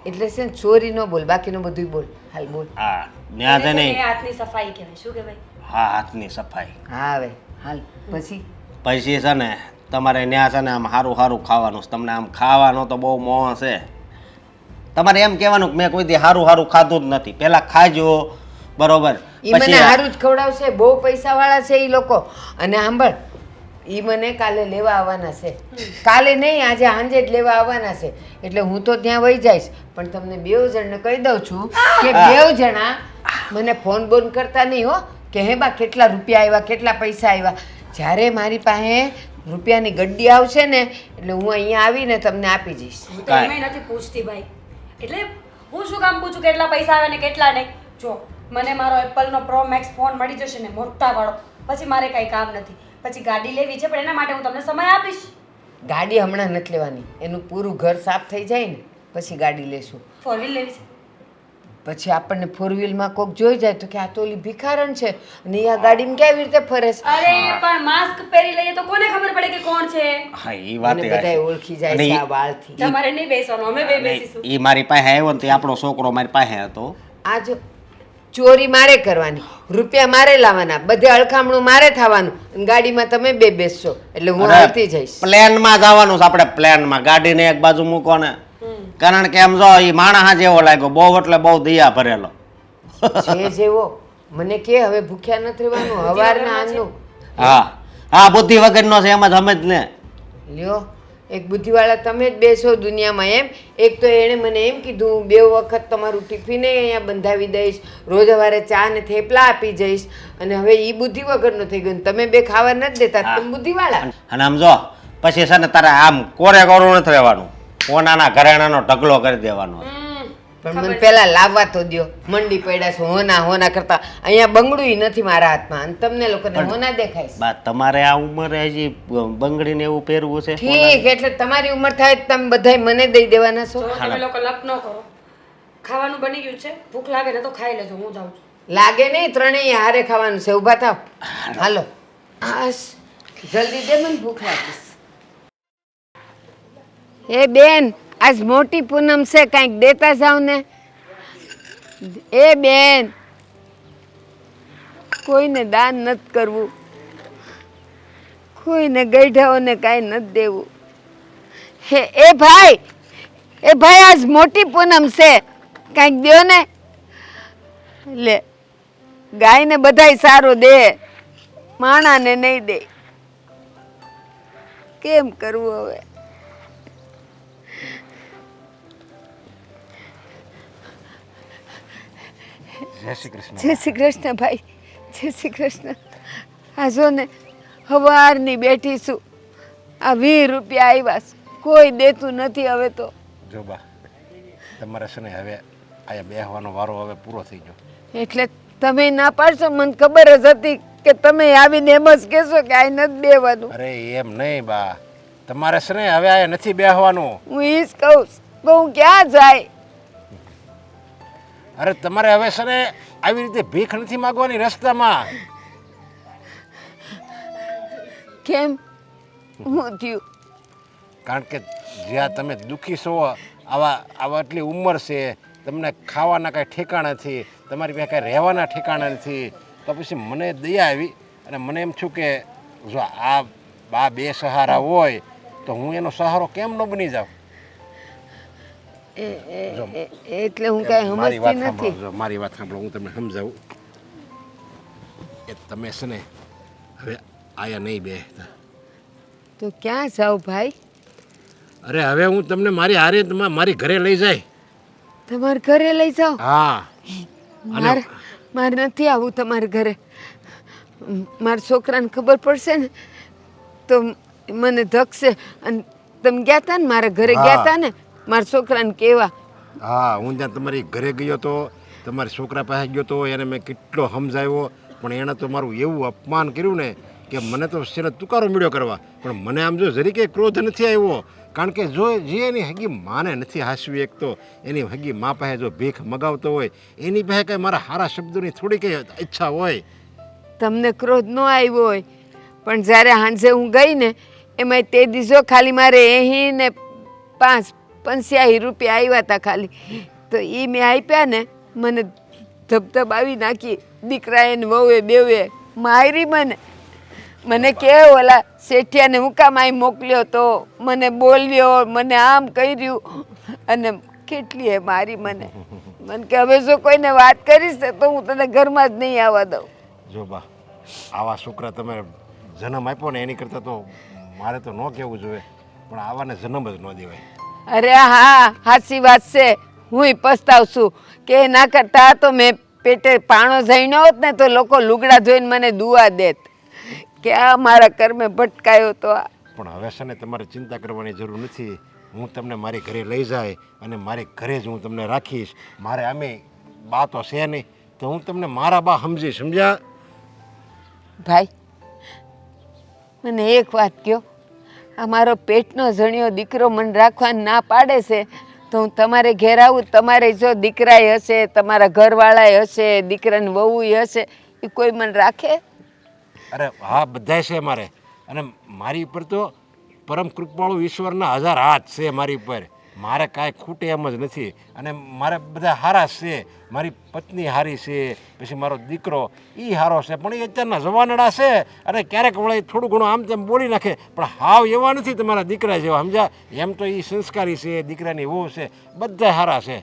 એટલે છે ને ચોરી ન બોલ બાકીનું બધું બોલ. હાલ બોલ. હા ન્યા છે નહીં. હાથની સફાઈ કહેવાય. શું કહેવાય? હા હાથની સફાઈ. હા હવે હાલ પછી પછી છે ને તમારે ત્યાં છે ને આમ સારું ખાવાનું છે. તમને આમ ખાવાનો તો બહુ મોહ છે તમારે એમ કહેવાનું કે મેં કોઈ દી સારું સારું ખાધું જ નથી પહેલા ખાજો બરોબર ઈ મને સારું જ ખવડાવશે, બહુ પૈસાવાળા છે ઈ લોકો. અને સાંભળ, ઈ મને કાલે લેવા આવવાના છે. કાલે નહીં, આજે સાંજે જ લેવા આવવાના છે. એટલે હું તો ત્યાં વહી જઈશ, પણ તમને બેવ જણને કહી દઉં છું કે બેવ જણા મને ફોન બોન કરતા નહીં હો, કે હે બા કેટલા રૂપિયા આવ્યા, કેટલા પૈસા આવ્યા. જ્યારે મારી પાસે રૂપિયાની ગड्डी આવશે ને એટલે હું અહીંયા આવીને તમને આપી જઈશ. હું તો એમાંય નથી પૂછતી ભાઈ. એટલે હું શું કામ પૂછું કેટલા પૈસા આવે ને કેટલા નહીં. જો મને મારો એપલનો પ્રો મેક્સ ફોન મળી જશે ને મોટા વાળો, પછી મારે કાંઈ કામ નથી. પછી ગાડી લેવી છે, પણ એના માટે હું તમને સમય આપીશ. ગાડી હમણાં નથી લેવાની, એનું પૂરું ઘર સાફ થઈ જાય ને પછી ગાડી લેશું. ફોર વ્હીલ લેવી છે. પછી આપણને ફોર વ્હીલમાં કોક જોઈ જાય તો કે આ તો ઓલી ભિખારણ છે અને આ ગાડીમાં કેવી રીતે ફરે છે. અરે પણ માસ્ક પહેરી લઈએ તો કોને ખબર પડે કે કોણ છે? હા એ વાત મને બધાય ઓળખી જાય છે આ વાળથી. તમારે નહીં બેસવાનું, અમે બે બેસીશું. એ મારી પાસે આવ્યો ને તે આપણો છોકરો મારી પાસે હતો. આ જો ચોરી મારે કરવાની, રૂપિયા મારે લાવવાના, બધે અળખામણું મારે થવાનું અને ગાડીમાં તમે બે બેસશો એટલે હું આવતી જઈશ. પ્લેનમાં જવાનું છે આપણે, પ્લેનમાં ગાડીને એક બાજુ મૂકો ને. કારણ કે એમ જો એ માણસ જેવો લાગ્યો બહુ, એટલે બહુ દયા ભરેલો જે જેવો મને કે હવે ભૂખ્યા નથી રહેવાનું હવારના આનું. હા હા, બુદ્ધિ વગરનો છે એમ જ સમજ ને. લ્યો, એક બુદ્ધિવાળા તમે જ બેસો દુનિયામાં એમ. એક તો એણે મને એમ કીધું હું 2 વખત તમારું ટિફિને અહીંયા બંધાવી દઈશ, રોજ સવારે ચા ને થેપલા આપી જઈશ, અને હવે એ બુદ્ધિ વગરનો થઈ ગયો. તમે બે ખાવા નથી દેતા, તમે બુદ્ધિવાળા. અને આમ જો પછી છે ને તારે આમ કોરે કોરું નથી રહેવાનું, કોનાના ઘરેણાનો ઢગલો કરી દેવાનો. પણ મને પેલા લાવવા તો દ્યો. મંડી પડ્યા છે હોના હોના કરતા, અહીંયા બંગડું નથી મારા હાથમાં અને તમને લોકોને હોના દેખાય છે. બા તમારે આ ઉંમરે હજી બંગડીને એવું પહેરવું છે? ઠીક, એટલે તમારી ઉંમર થાય તમે બધાય મને દઈ દેવાના છો. જો તમે લોકો લપ ન કરો. ખાવાનું બની ગયું છે, ભૂખ લાગે ને તો ખાઈ લેજો, હું જાઉં છું. લાગે નહીં, ત્રણેય હારે ખાવાનું છે. ઊભા થાવ, હાલો. બસ જલ્દી દે, મને ભૂખ લાગીશ. એ બેન, આજ મોટી પૂનમ છે, કાંઈક દેતા જાવ ને. એ બેન, કોઈને દાન નથી કરવું, કોઈને ગઈઢાઓને કાંઈ નથી દેવું. એ ભાઈ, આજ મોટી પૂનમ છે, કાંઈક દ્યો ને. લે, ગાયને બધાય સારું દે, માણાને નહીં દે. કેમ કરવું હવે? જય શ્રી કૃષ્ણ. જય શ્રી કૃષ્ણ ભાઈ, જય શ્રી કૃષ્ણ. આ જો ને સવારની બેઠી છું, આ 20 રૂપિયા આવ્યા છે, કોઈ દેતું નથી હવે તો. જો બા, તમારે છે ને હવે અહીંયા બેસવાનો વારો હવે પૂરો થઈ ગયો. એટલે તમે ના પાડશો, મને ખબર જ હતી કે તમે આવીને એમ જ કહેશો કે આ નથી બેહવાનું. અરે એમ નહીં બા, તમારે છે ને હવે અહીંયા નથી બેસવાનું. હું ઈ જ કહું છું, હું ક્યાં જાય? અરે તમારે હવે છે ને આવી રીતે ભીખ નથી માગવાની રસ્તામાં. કેમ, હું થયું? કારણ કે જ્યાં તમે દુઃખી છો, આવા આટલી ઉંમર છે, તમને ખાવાના કાંઈ ઠેકાણા નથી, તમારી પાસે કાંઈ રહેવાના ઠેકાણા નથી, તો પછી મને દયા આવી અને મને એમ થયું કે જો આ બા બે સહારા હોય તો હું એનો સહારો કેમ ન બની જાઉં. એટલે હું કાંઈ મારી વાત સમજતી નથી. સાંભળો, મારી વાત સાંભળો, હું તમને સમજાવું. એ તમે છે ને હવે આયા નહીં બેસતા. તો ક્યાં જાઉં ભાઈ? અરે હવે હું તમને મારી હારે મારી ઘરે લઈ જાય. તમારા ઘરે લઈ જાઓ? હા. મારે નથી આવું તમારા ઘરે. મારા છોકરાને ખબર પડશે ને તો મને ધકશે. અને તમે ગયા હતા ને મારા ઘરે ગયા હતા ને, મારા છોકરાને કહેવા. હા, હું ત્યાં તમારી ઘરે ગયો તો, તમારા છોકરા પાસે ગયો તો, એને મેં કેટલો સમજાવ્યો, પણ એણે તો મારું એવું અપમાન કર્યું ને કે મને તો છે ને તુકારો મળ્યો કરવા. પણ મને આમ જો જરીકે ક્રોધ નથી આવ્યો, કારણ કે જો જે એની હગી માને નથી હાસવી, એક તો એની હગી મા પાસે જો ભીખ મગાવતો હોય, એની પાસે કાંઈ મારા સારા શબ્દોની થોડી કંઈ ઈચ્છા હોય. તમને ક્રોધ ન આવ્યો હોય, પણ જ્યારે સાંજે હું ગઈ ને એમાં તે દિવસો ખાલી મારે 80 ને 85 રૂપિયા આવ્યા હતા ખાલી. તો એ મેં આપ્યા ને, મને ધબધબાવી નાખી. દીકરાએ ને વહુએ બેવે મારી મને કે ઓલા શેઠિયાને હું કામ અહીં મોકલ્યો તો, મને બોલ્યો, મને આમ કર્યું. અને કેટલી હે મારી મને કે હવે જો કોઈને વાત કરીશ ને તો હું તને ઘરમાં જ નહીં આવવા દઉં. જો બા, આવા છોકરા તમે જન્મ આપ્યો ને એની કરતાં તો મારે તો ન કહેવું જોઈએ, પણ આવાને જન્મ જ ન દેવાય. અરે હા, સાચી વાત છે. હુંય પસ્તાવ છું કે ના કરતા તો મેં પેટે પાણો જઈનો હોત ને તો લોકો લુગડા ધોઈને મને દુઆ દેત કે આ મારા કર્મે ભટકાયો તો આ. પણ હવે છે ને તમારે ચિંતા કરવાની જરૂર નથી. હું તમને મારી ઘરે લઈ જાય અને મારી ઘરે જ હું તમને રાખીશ. મારે આમે બા તો છે નહીં, તો હું તમને મારા બા સમજ્યા? ભાઈ મને એક વાત કહો, આ મારો પેટનો જણિયો દીકરો મને રાખવાનું ના પાડે છે તો હું તમારે ઘેર આવું, તમારે જો દીકરાએ હશે, તમારા ઘરવાળાએ હશે, દીકરાની વહુએ હશે, એ કોઈ મને રાખે? અરે હા, બધાય છે મારે. અને મારી ઉપર તો પરમ કૃપાળુ ઈશ્વરના 1000 હાથ છે મારી ઉપર. મારે કાંઈ ખૂટે એમ જ નથી. અને મારે બધા હારા છે. મારી પત્ની હારી છે, પછી મારો દીકરો એ હારો છે, પણ એ અત્યારના જવાનડા છે અને ક્યારેક વળે થોડું ઘણું આમ તેમ બોલી નાખે, પણ હાવ એવા નથી તમારા દીકરા જેવા, સમજ્યા? એમ તો એ સંસ્કારી છે, દીકરાની વહુ છે, બધા હારા છે.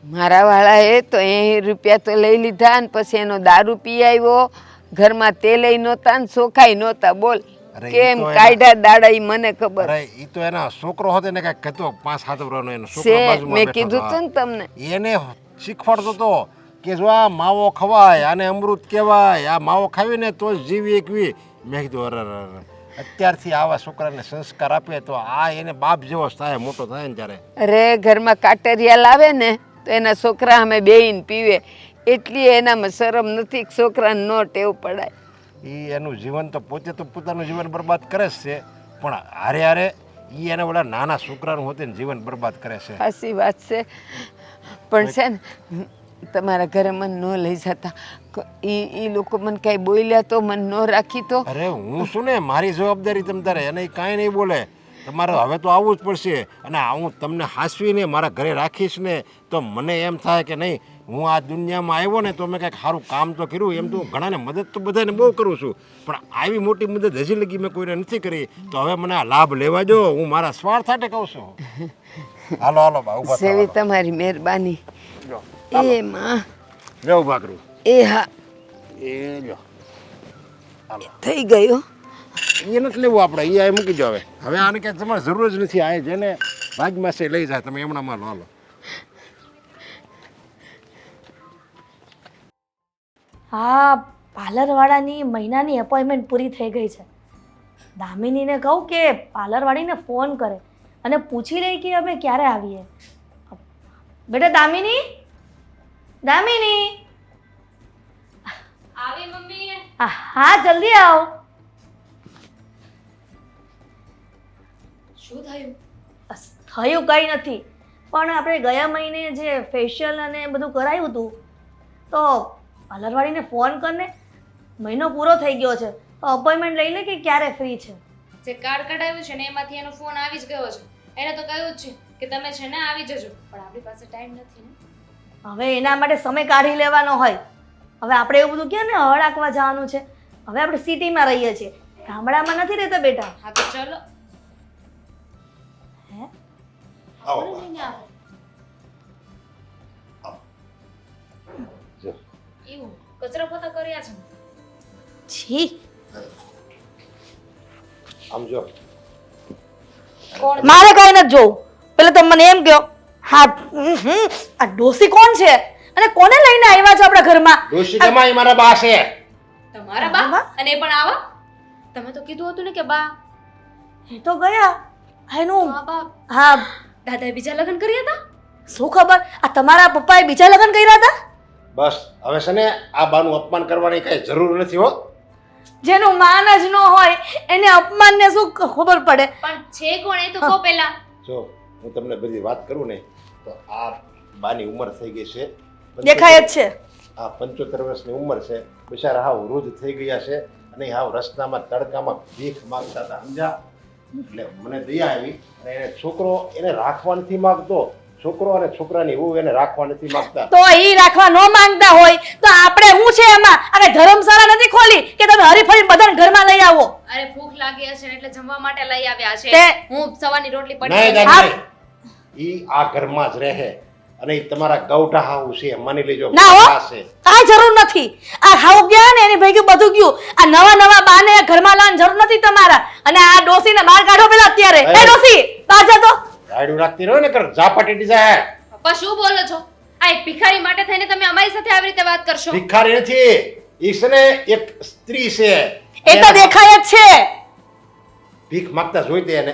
મારા વાળાએ તો 80 રૂપિયા તો લઈ લીધા ને પછી એનો દારૂ પી આવ્યો, ઘરમાં તેલય નહોતા ને ચોખાઈ નહોતા. બોલ અરે કેમ ઈ તો કાઢ્યા દાડા ઈ મને ખબર અરે એ તો એના છોકરો હતો ને કાંઈક કહેતો 5-7 વર્ષનો એનો છોકરો છે. બાજુમાં મેં બેઠો કીધું હતો. તું ને તમને એને શીખવાડતો હતો કે જો આ માવો ખવાય, આને અમૃત કહેવાય, આ માવો ખાવીને તો જ જીવી એકવી. મેં કીધું અરે અત્યારથી આવા છોકરાને સંસ્કાર આપે તો આ એને બાપ જેવો થાય, મોટો થાય ને ત્યારે. અરે ઘરમાં કાટરિયા લાવે ને તો એના છોકરા અમે બેહીને પીવે, એટલી એનામાં શરમ નથી કે છોકરાને નો ટેવ પડાય. એ એનું જીવન તો પોતે તો પોતાનું જીવન બરબાદ કરે જ છે, પણ હારે હારે એ એના બધા નાના છોકરાનું હોતે જીવન બરબાદ કરે છે. સાચી વાત છે. પણ છે ને તમારા ઘરે મને ન લઈ જતા, એ લોકો મને કાંઈ બોલ્યા તો મને ન રાખી તો? અરે હું શું ને, મારી જવાબદારી તમ તારે, એને કાંઈ નહીં બોલે. તમારે હવે તો આવવું જ પડશે. અને હું તમને હાંસવીને મારા ઘરે રાખીશ ને તો મને એમ થાય કે નહીં, હું આ દુનિયામાં આવ્યો ને તો મેં કંઈક સારું કામ તો કર્યું. એમ તો ઘણાને મદદ તો બધાને બહુ કરું છું, પણ આવી મોટી મદદ હજી લગી મેં કોઈને નથી કરી. તો હવે મને આ લાભ લેવા જો, હું મારા સ્વાર્થ માટે કહું છું. હાલો હાલો બા, ઉભા થાઓ. સેવી તમારી મહેરબાની. એ માં લે ઉભા કરું. એ હા, એ લ્યો થઈ ગયો. એ નથી લેવું આપણે, એ આ મૂકી જાવ. હવે આને ક્યાંય તમારે જરૂર જ નથી. આ જેને ભાગમાં છે લઈ જાય, તમે એમણામાં લો. હાલો. હા, પાર્લરવાળાની મહિનાની એપોઇન્ટમેન્ટ પૂરી થઈ ગઈ છે. દામિનીને કહું કે પાર્લરવાળીને ફોન કરે અને પૂછી લે કે અમે ક્યારે આવીએ. બેટા દામિની, દામિની. આવી મમ્મી. હા જલ્દી આવ. શું થયું? થયું કંઈ નથી, પણ આપણે ગયા મહિને જે ફેશિયલ અને બધું કરાયું હતું તો પાર્લરવાળીને ફોન કરને. મહિનો પૂરો થઈ ગયો છે તો અપોઇન્ટમેન્ટ લઈ લે કે ક્યારે ફ્રી છે. જે કાર્ડ કઢાવ્યું છે ને એમાંથી એનો ફોન આવી જ ગયો છે. એને તો કહ્યું જ છે કે તમે છે ને આવી જજો, પણ આપણી પાસે ટાઈમ નથી ને. હવે એના માટે સમય કાઢી લેવાનો હોય. હવે આપણે એવું બધું ક્યાં ને હળાકવા જવાનું છે. હવે આપણે સિટીમાં રહીએ છીએ, ગામડામાં નથી રહેતા બેટા. હા તો ચલો. હે આવો. લઈને આવો. જો. એવું કચરા પોતા કર્યા છે. છી, આમ જો. કોણ? મારે કઈ નથી જોવું. પેલા તમે મને એમ કહો, હા આ ડોસી કોણ છે અને કોને લઈને આવ્યા છો આપણા ઘરમાં? ડોશી જમાઈ મારા બા છે. તમારા બા? અને એ પણ આવા? તમે તો કીધું હતું ને કે બા. એ તો ગયા એનું. હા બા. હા, દાદાએ બીજા લગ્ન કર્યા હતા? શું ખબર, આ તમારા પપ્પાએ બીજા લગ્ન કર્યા હતા? બસ હવે છે ને આ બાનું અપમાન કરવાની કઈ જરૂર નથી હો. જેનું માન જ ન હોય એને અપમાનને શું ખબર પડે? પણ છે કોણ એ તો કહો પહેલા. જો હું તમને બધી વાત કરું ને તો આ બાની ઉંમર થઈ ગઈ છે. દેખાય જ છે. આ 75 વર્ષની ઉંમર છે. બિચારા હાવ વૃદ્ધ થઈ ગયા છે અને હાવ રસ્તામાં તડકામાં ભીખ માંગતા હતા, સમજ્યા? એટલે મને દયા આવી અને એને છોકરો એને રાખવા નથી માંગતો. છોકરો અને છોકરાની વહુ એને રાખવા નથી માંગતા. તો ઈ રાખવા ન માંગતા હોય તો આપણે શું છે એમાં? અને ધર્મશાળા નથી ખોલી કે તમે હરીફરી બધાને ઘરમાં લઈ આવો? અરે ભૂખ લાગી હશે ને એટલે જમવા માટે લઈ આવ્યા છે. તે- હું સવારની રોટલી નહીં પડી. નહીં, ઈ આ ઘરમાં જ રહે. અને એ તમારા ગૌઠા હાવ છે માની લેજો ના હો આ છે. કાંઈ જરૂર નથી. આ હાવ ગયા ને એની ભેગું બધું ગયું. આ નવા નવા બાને ઘરમાં લાવવાની જરૂર નથી તમારા. અને આ ડોસીને બહાર કાઢો પેલા અત્યારે. એ. એ ડોસી બહાર જા તો. રાયડું રાખતી રહો ને કર ઝાપટી જાય. પપ્પા શું બોલો છો? આ એક ભિખારી માટે થઈને તમે અમારી સાથે આવી રીતે વાત કરશો? ભિખારી નથી ઈ છે ને એક સ્ત્રી છે. એ તો દેખાય જ છે. ભીખ માંગતા જોઈતે એને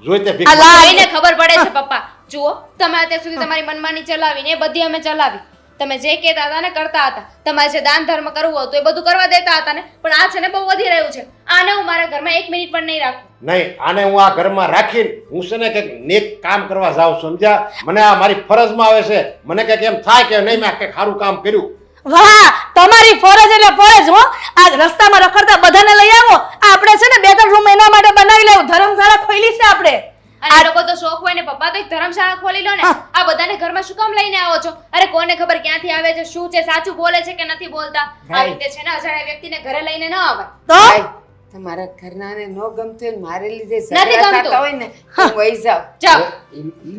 જોઈતે ભીખ આ લા- એને ખબર પડે છે પપ્પા. જુઓ, તમે અત્યાર સુધી તમારી મનમાની ચલાવીને એ બધી અમે ચલાવી. તમે જે કહેતા હતા ને કરતા હતા. તમારે જે દાન ધર્મ કરવું હતું એ બધું કરવા દેતા હતા ને, પણ આ છે ને બહુ વધી રહ્યું છે. આને હું મારા ઘરમાં 1 મિનિટ પણ નહીં રાખું. નહીં આને હું આ ઘરમાં રાખીને હું છે ને કંઈક નેક કામ કરવા જાઉં સમજ્યા. મને આ મારી ફરજમાં આવે છે. મને કંઈક એમ થાય કે નહીં મેં કંઈક સારું કામ કર્યું. વાહ, તમારી ફરજ એટલે ફરજ હો. આ રસ્તામાં રખડતા બધાને લઈ આવો. આપણે છે ને 2-3 રૂમ એના માટે બનાવી લેવું. ધર્મશાળા ખોલી છે આપણે. અને આ લોકો તો શોખ હોય ને પપ્પા, તો એક ધર્મશાળા ખોલી લો ને. આ બધાને ઘરમાં શું કામ લઈને આવો છો? અરે કોને ખબર ક્યાંથી આવે છે, શું છે, સાચું બોલે છે કે નથી બોલતા. આ રીતે છે ને અજાણ્યા વ્યક્તિને ઘરે લઈને ન આવાય. તો ભાઈ, તમારા ઘરનાને ન ગમતું હોય ને મારે લીધે નથી ઝઘડા ગમતું. થતા હોય ને હું વહી જાઉં. જાઓ. ઈ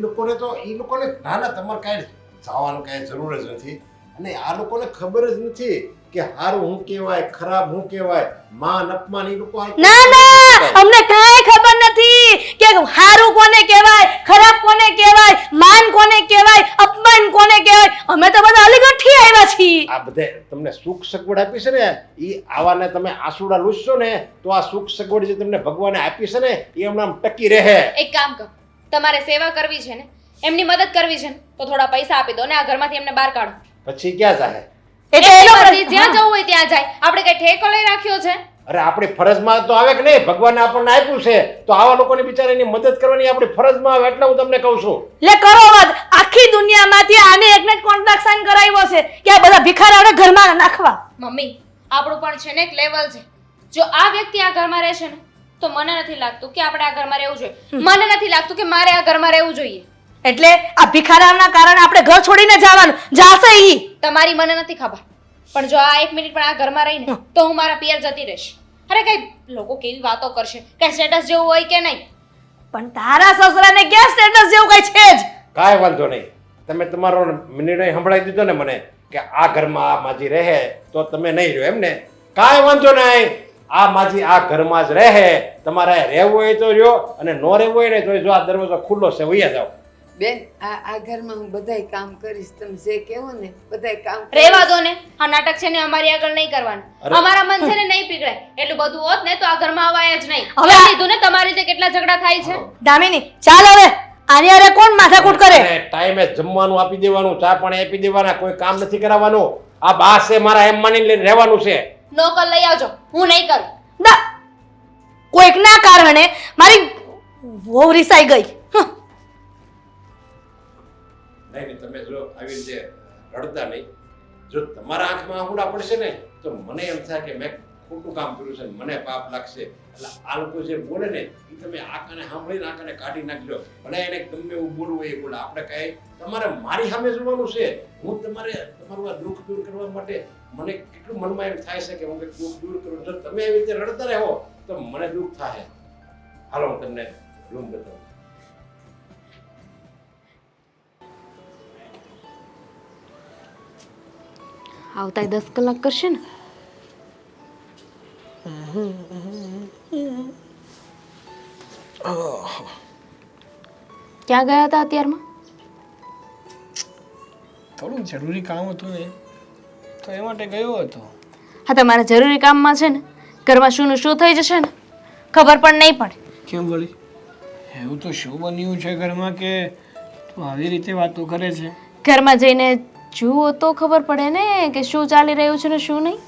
લોકોને ના ના તમારે કાંઈ જવાનું કાંઈ જરૂર જ નથી. અને આ લોકોને ખબર જ નથી કે સારું હું કહેવાય ખરાબ હું કહેવાય માન અપમાન ઈ લોકો ના ના, અમને કાંઈ ખબર નથી કે હારું કોને કહેવાય, ખરાબ કોને કહેવાય, માન કોને કહેવાય, અપમાન કોને કહેવાય. અમે તો બધા અલીગઢથી આવ્યા છીએ. આ બધે તમને સુખ સગવડ આપી છે ને ઈ આવાને તમે આસુડા લૂછશો ને તો આ સુખ સગવડ જે તમને ભગવાને આપી છે ને એ હમણાં ટકી રહે. એક કામ કરો, તમારે સેવા કરવી છે ને, એમની મદદ કરવી છે ને, તો થોડા પૈસા આપી દો ને આ ઘરમાંથી એમને બહાર કાઢો. પછી ક્યાં જાય? એટલે એ લોકો એમની મરજી, જ્યાં જવું હોય ત્યાં જાય. આપણે કઈ ઠેકો લઈ રાખ્યો છે? અરે આપણી ફરજમાં તો આવે કે નહીં ભગવાને આપણને આપ્યું છે તો આવા લોકોની બિચારાની મદદ કરવાની આપણી ફરજમાં આવે એટલે હું તમને કહું છું. લે કરો વાત. આખી દુનિયામાંથી આને એકને જ કોન્ટ્રાક્ટ સાઈન કરાવ્યો છે કે આ બધા ભિખારાઓને ઘરમાં નાખવા. મમ્મી, આપણું પણ છે ને એક લેવલ છે. જો આ વ્યક્તિ આ ઘરમાં રહેશે ને, તો મને નથી લાગતું કે આપણે આ ઘરમાં રહેવું જોઈએ. મને નથી લાગતું કે મારે આ ઘરમાં રહેવું જોઈએ. એટલે આ ભિખારાઓના કારણે આપણે ઘર છોડીને જવાનું. જાશે ઈ. તમારી મને નથી ખબર, પણ જો આ 1 મિનિટ પણ આ ઘરમાં રહીને તો હું મારા પિયર જતી રહીશ. અરે કઈ લોકો કેવી વાતો કરશે, કઈ સ્ટેટસ જેવું હોય કે નહીં. પણ તારા સસરાને ક્યાં સ્ટેટસ જેવું કઈ છે જ? કાંઈ વાંધો નહીં. તમે તમારો નિર્ણય સંભળાવી દીધો ને મને કે આ ઘરમાં આ માજી રહે તો તમે નહીં રહ્યો એમ ને. કાંઈ વાંધો નહીં. આ માજી આ ઘરમાં જ રહે. તમારે રહેવું હોય તો રહ્યો અને ન રહેવું હોય ને તો જો આ દરવાજો ખુલ્લો છે વૈયા જાઓ. બેન આ ઘરમાં હું બધાય કામ કરીશ. તમે જે કહેવો ને બધાય કામ કરીશ. રહેવા દો ને, આ નાટક છે ને અમારી આગળ નહીં કરવાનું. અરે. અમારા મન છે ને નહીં પીગળે. એટલું બધું હોત ને તો આ ઘરમાં અવાય જ નહીં. હવે હવે કીધું ને તમારી રીતે કેટલા ઝઘડા થાય છે. દામિની ચાલ હવે. આની હારે કોણ માથાકૂટ કરે? અને ટાઈમે જમવાનું આપી દેવાનું ચા પાણી આપી દેવાના કોઈ કામ નથી કરાવવાનું. આ બા છે મારા એમ માનીને લઈને રહેવાનું છે. નોકર લઈ આવજો, હું નહીં કરું. ના, કોઈકના કારણે મારી વહુ રિસાઈ ગઈ. નહીં તમે જો આવી રીતે રડતા નહીં. જો તમારા આંખમાં આહુડા પડશે ને તો મને એમ થાય કે મેં ખોટું કામ કર્યું છે મને પાપ લાગશે. એટલે આ લોકો જે બોલે ને એ તમે આંખને સાંભળીને આંખને કાઢી નાખજો. ભલે એને ગમે એવું બોલવું હોય એ બોલે. આપણે કાંઈ તમારે મારી સામે જોવાનું છે. હું તમારું આ દુઃખ દૂર કરવા માટે મને કેટલું મનમાં એમ થાય છે કે હું કંઈક દુઃખ દૂર કરું. જો તમે એવી રીતે રડતા રહો તો મને દુઃખ થાય. હાલો હું તમને રૂમ બતાવું. આવતા 10 કલાક કરશે ને. ક્યાં ગયા હતા અત્યારમાં? થોડું જરૂરી કામ હતું ને તો એ માટે ગયો હતો. હા, તમારા જરૂરી કામમાં છે ને ઘરમાં શું શું થઈ જશે ને ખબર પણ નહીં પડે. કેમ વળી? એવું તો શું બન્યું છે ઘરમાં કે તું આવી રીતે વાતો કરે છે? ઘરમાં જઈને જુઓ તો ખબર પડે ને કે શું ચાલી રહ્યું છે ને શું નહીં.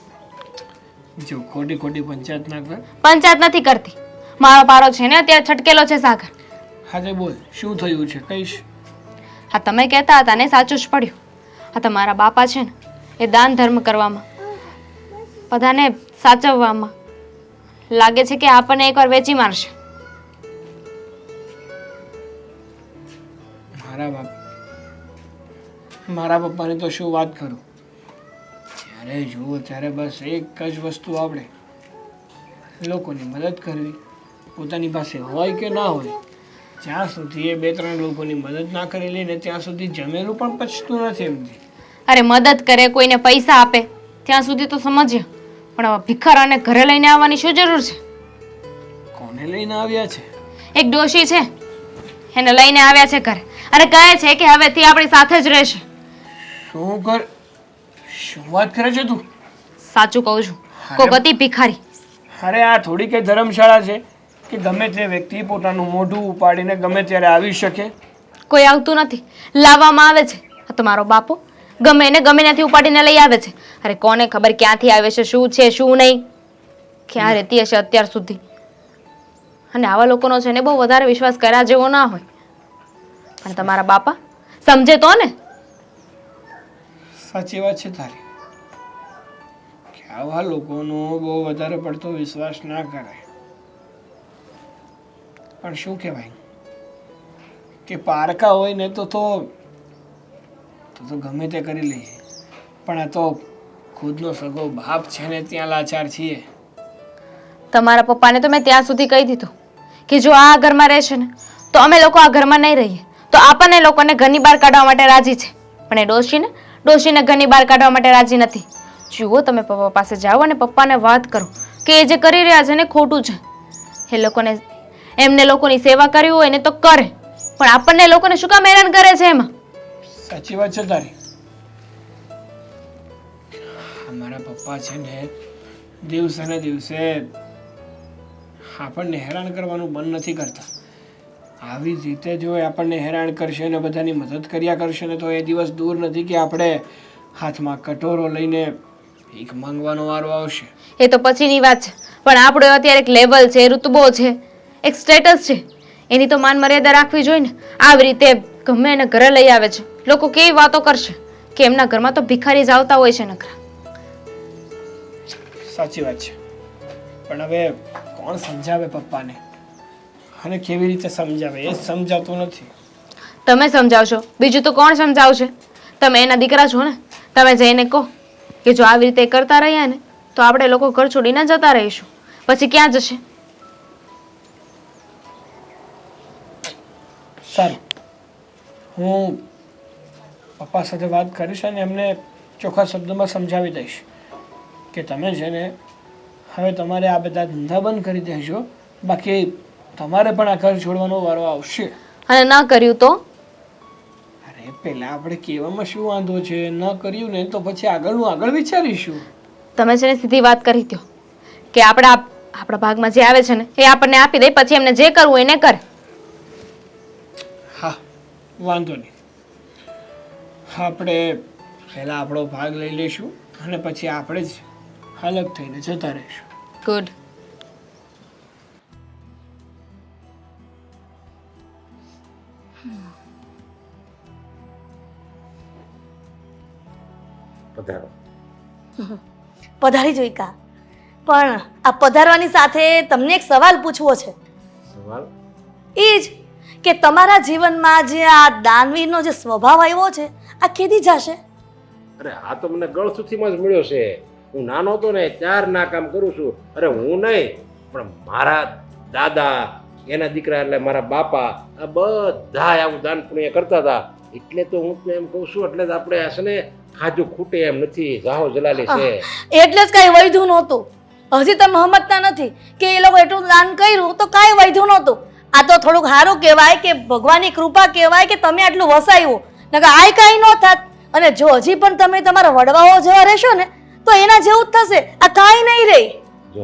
જો ખોટી ખોટી પંચાયત ના કર. પંચાયત નથી કરતી. મારો પારો છે ને અત્યારે છટકેલો છે સાગર. હાજે બોલ શું થયું છે કહીશ. હા, તમે કહેતા હતા ને સાચું જ પડ્યું. હા, તમારા બાપા છે ને એ દાન ધર્મ કરવામાં, બધાને સાચવવામાં લાગે છે કે આપણને એકવાર વેચી મારશે. મારા પપ્પાની તો શું વાત કરું. જ્યારે જુઓ ત્યારે બસ એક જ વસ્તુ આવડે, લોકોની મદદ કરવી. પોતાની પાસે હોય કે ના હોય જ્યાં સુધી એ 2-3 લોકોની મદદ ના કરી લે ને ત્યાં સુધી જમેલું પણ પચતું નથી એમથી. અરે મદદ કરે, કોઈને પૈસા આપે ત્યાં સુધી તો સમજ્યા, પણ આવા ભિખારાને ઘરે લઈને આવવાની શું જરૂર છે? કોને લઈને આવ્યા છે? એક ડોશી છે, એને લઈને આવ્યા છે ઘરે અને કહે છે કે હવેથી આપણી સાથે જ રહેશે. શું વાત કરે છે તું? સાચું કહું છું, કોક હતી ભિખારી. અરે આ થોડી કઈ ધર્મશાળા છે કે ગમે તે વ્યક્તિ પોતાનું મોઢું ઉપાડીને ગમે ત્યારે આવી શકે? કોઈ આવતું નથી, લાવવામાં આવે છે. આ તો મારો બાપો ગમે એને ગમે ત્યાંથી ઉપાડીને લઈ આવે છે. અરે કોને ખબર ક્યાંથી આવે છે, શું છે શું નહીં, ક્યાં રહેતી હશે અત્યાર સુધી. અને આવા લોકોનો છે ને બહુ વધારે વિશ્વાસ કર્યા જેવો ના હોય. પણ તમારા બાપા સમજે તો ને. સાચી વાત છે તારી કે આવા લોકોનો બહુ વધારે પડતો વિશ્વાસ ના કરાય. પણ શું કહેવાય કે પારકા હોય ને તો ગમે તે કરી લઈએ, પણ આ તો ખુદનો સગો બાપ છે ને ત્યાં લાચાર છીએ. તમારા પપ્પાને તો મેં ત્યાં સુધી કહી દીધું કે જો આ ઘરમાં રહેશે ને તો અમે લોકો આ ઘરમાં નહીં રહીએ, તો આપણને લોકોને ઘરની બહાર કાઢવા માટે રાજી છે. પણ એ ડોશીને ઘરની બહાર કાઢવા માટે રાજી નથી. જુઓ, તમે પપ્પા પાસે જાઓ અને પપ્પાને વાત કરો કે એ જે કરી રહ્યા છે ને ખોટું છે. એમને લોકોની સેવા કરવી હોય ને તો કરે, પણ આપણને લોકોને શું કામ હેરાન કરે છે એમાં? સાચી વાત છે તારી. અમારા પપ્પા છે ને દિવસે ને દિવસે આપણને હેરાન કરવાનું બંધ નથી કરતા. આવી જ રીતે જો એ આપણને હેરાન કરશે ને બધાની મદદ કર્યા કરશે ને તો એ દિવસ દૂર નથી કે આપણે હાથમાં કટોરો લઈને ભીખ માંગવાનો વારો આવશે. એ તો પછીની વાત છે, પણ આપણો અત્યારે એક લેવલ છે, ઋતબો છે, એક સ્ટેટસ છે, એની તો માન મર્યાદા રાખવી જોઈએ ને. આવી રીતે ગમે એને ઘરે લઈ આવે છે, લોકો કેવી વાતો કરશે કે એમના ઘરમાં તો ભિખારી જ આવતા હોય છે નકરા. સાચી વાત છે, પણ હવે કોણ સમજાવે પપ્પાને અને કેવી રીતે સમજાવે એ જ સમજાતું નથી. તમે સમજાવશો, બીજું તો કોણ સમજાવશે? તમે એના દીકરા છો ને, તમે જઈને કહો કે જો આવી રીતે કરતા રહ્યા ને તો આપણે લોકો ઘર છોડીને જતા રહીશું. પછી ક્યાં જશે? સારું, હું પપ્પા સાથે વાત કરીશ અને એમને ચોખ્ખા શબ્દોમાં સમજાવી દઈશ કે તમે છે ને હવે તમારે આ બધા ધંધા બંધ કરી દેજો, બાકી તમારે પણ આ ઘર છોડવાનો વારો આવશે. અને ના કર્યું તો? અરે પહેલા આપણે કહેવામાં શું વાંધો છે, ન કર્યું ને તો પછી આગળ વિચારીશું. તમે છે ને સીધી વાત કરી દો કે આપણા ભાગમાં જે આવે છે ને એ આપણને આપી દે, પછી એમને જે કરવું એને કરે. હા, વાંધો નહીં. આપણે પહેલાં આપણો ભાગ લઈ લઈશું અને પછી આપણે જ અલગ થઈને જતા રહીશું. ગુડ. પધારો. પધારી જોઈ કા, પણ આ પધારવાની સાથે તમને એક સવાલ પૂછવો છે. સવાલ? એ જ કે તમારા જીવનમાં જે આ દાનવીરનો જે સ્વભાવ આવ્યો છે આ કેદી જશે? અરે આ તો મને ગળસુથીમાં જ મળ્યો છે. હું નાનો હતો ને ત્યાર ના કામ કરું છું. અરે હું નહીં, પણ મારા દાદા, એના દીકરા એટલે મારા બાપા, આ બધા આવું દાન પુણ્ય કરતા હતા. એટલે તો હું એમ કહું છું, એટલે જ આપણે આ છે ને ખાજુ ખૂટે એમ નથી, જાહો જલાલી છે. એટલે જ કાંઈ વૈધું નહોતું. હજી તમે સમજતા નથી કે એ લોકો એટલું દાન કર્યું તો કાંઈ વૈધું નહોતું. આ તો થોડુંક સારું કહેવાય કે ભગવાનની કૃપા કહેવાય કે તમે આટલું વસાવ્યું, નકર આય કાંઈ ન થાત. અને જો હજી પણ તમે તમારા વડવાઓ જેવા રહેશો ને તો એના જેવું જ થશે. આ કાંઈ નહીં રહે. જો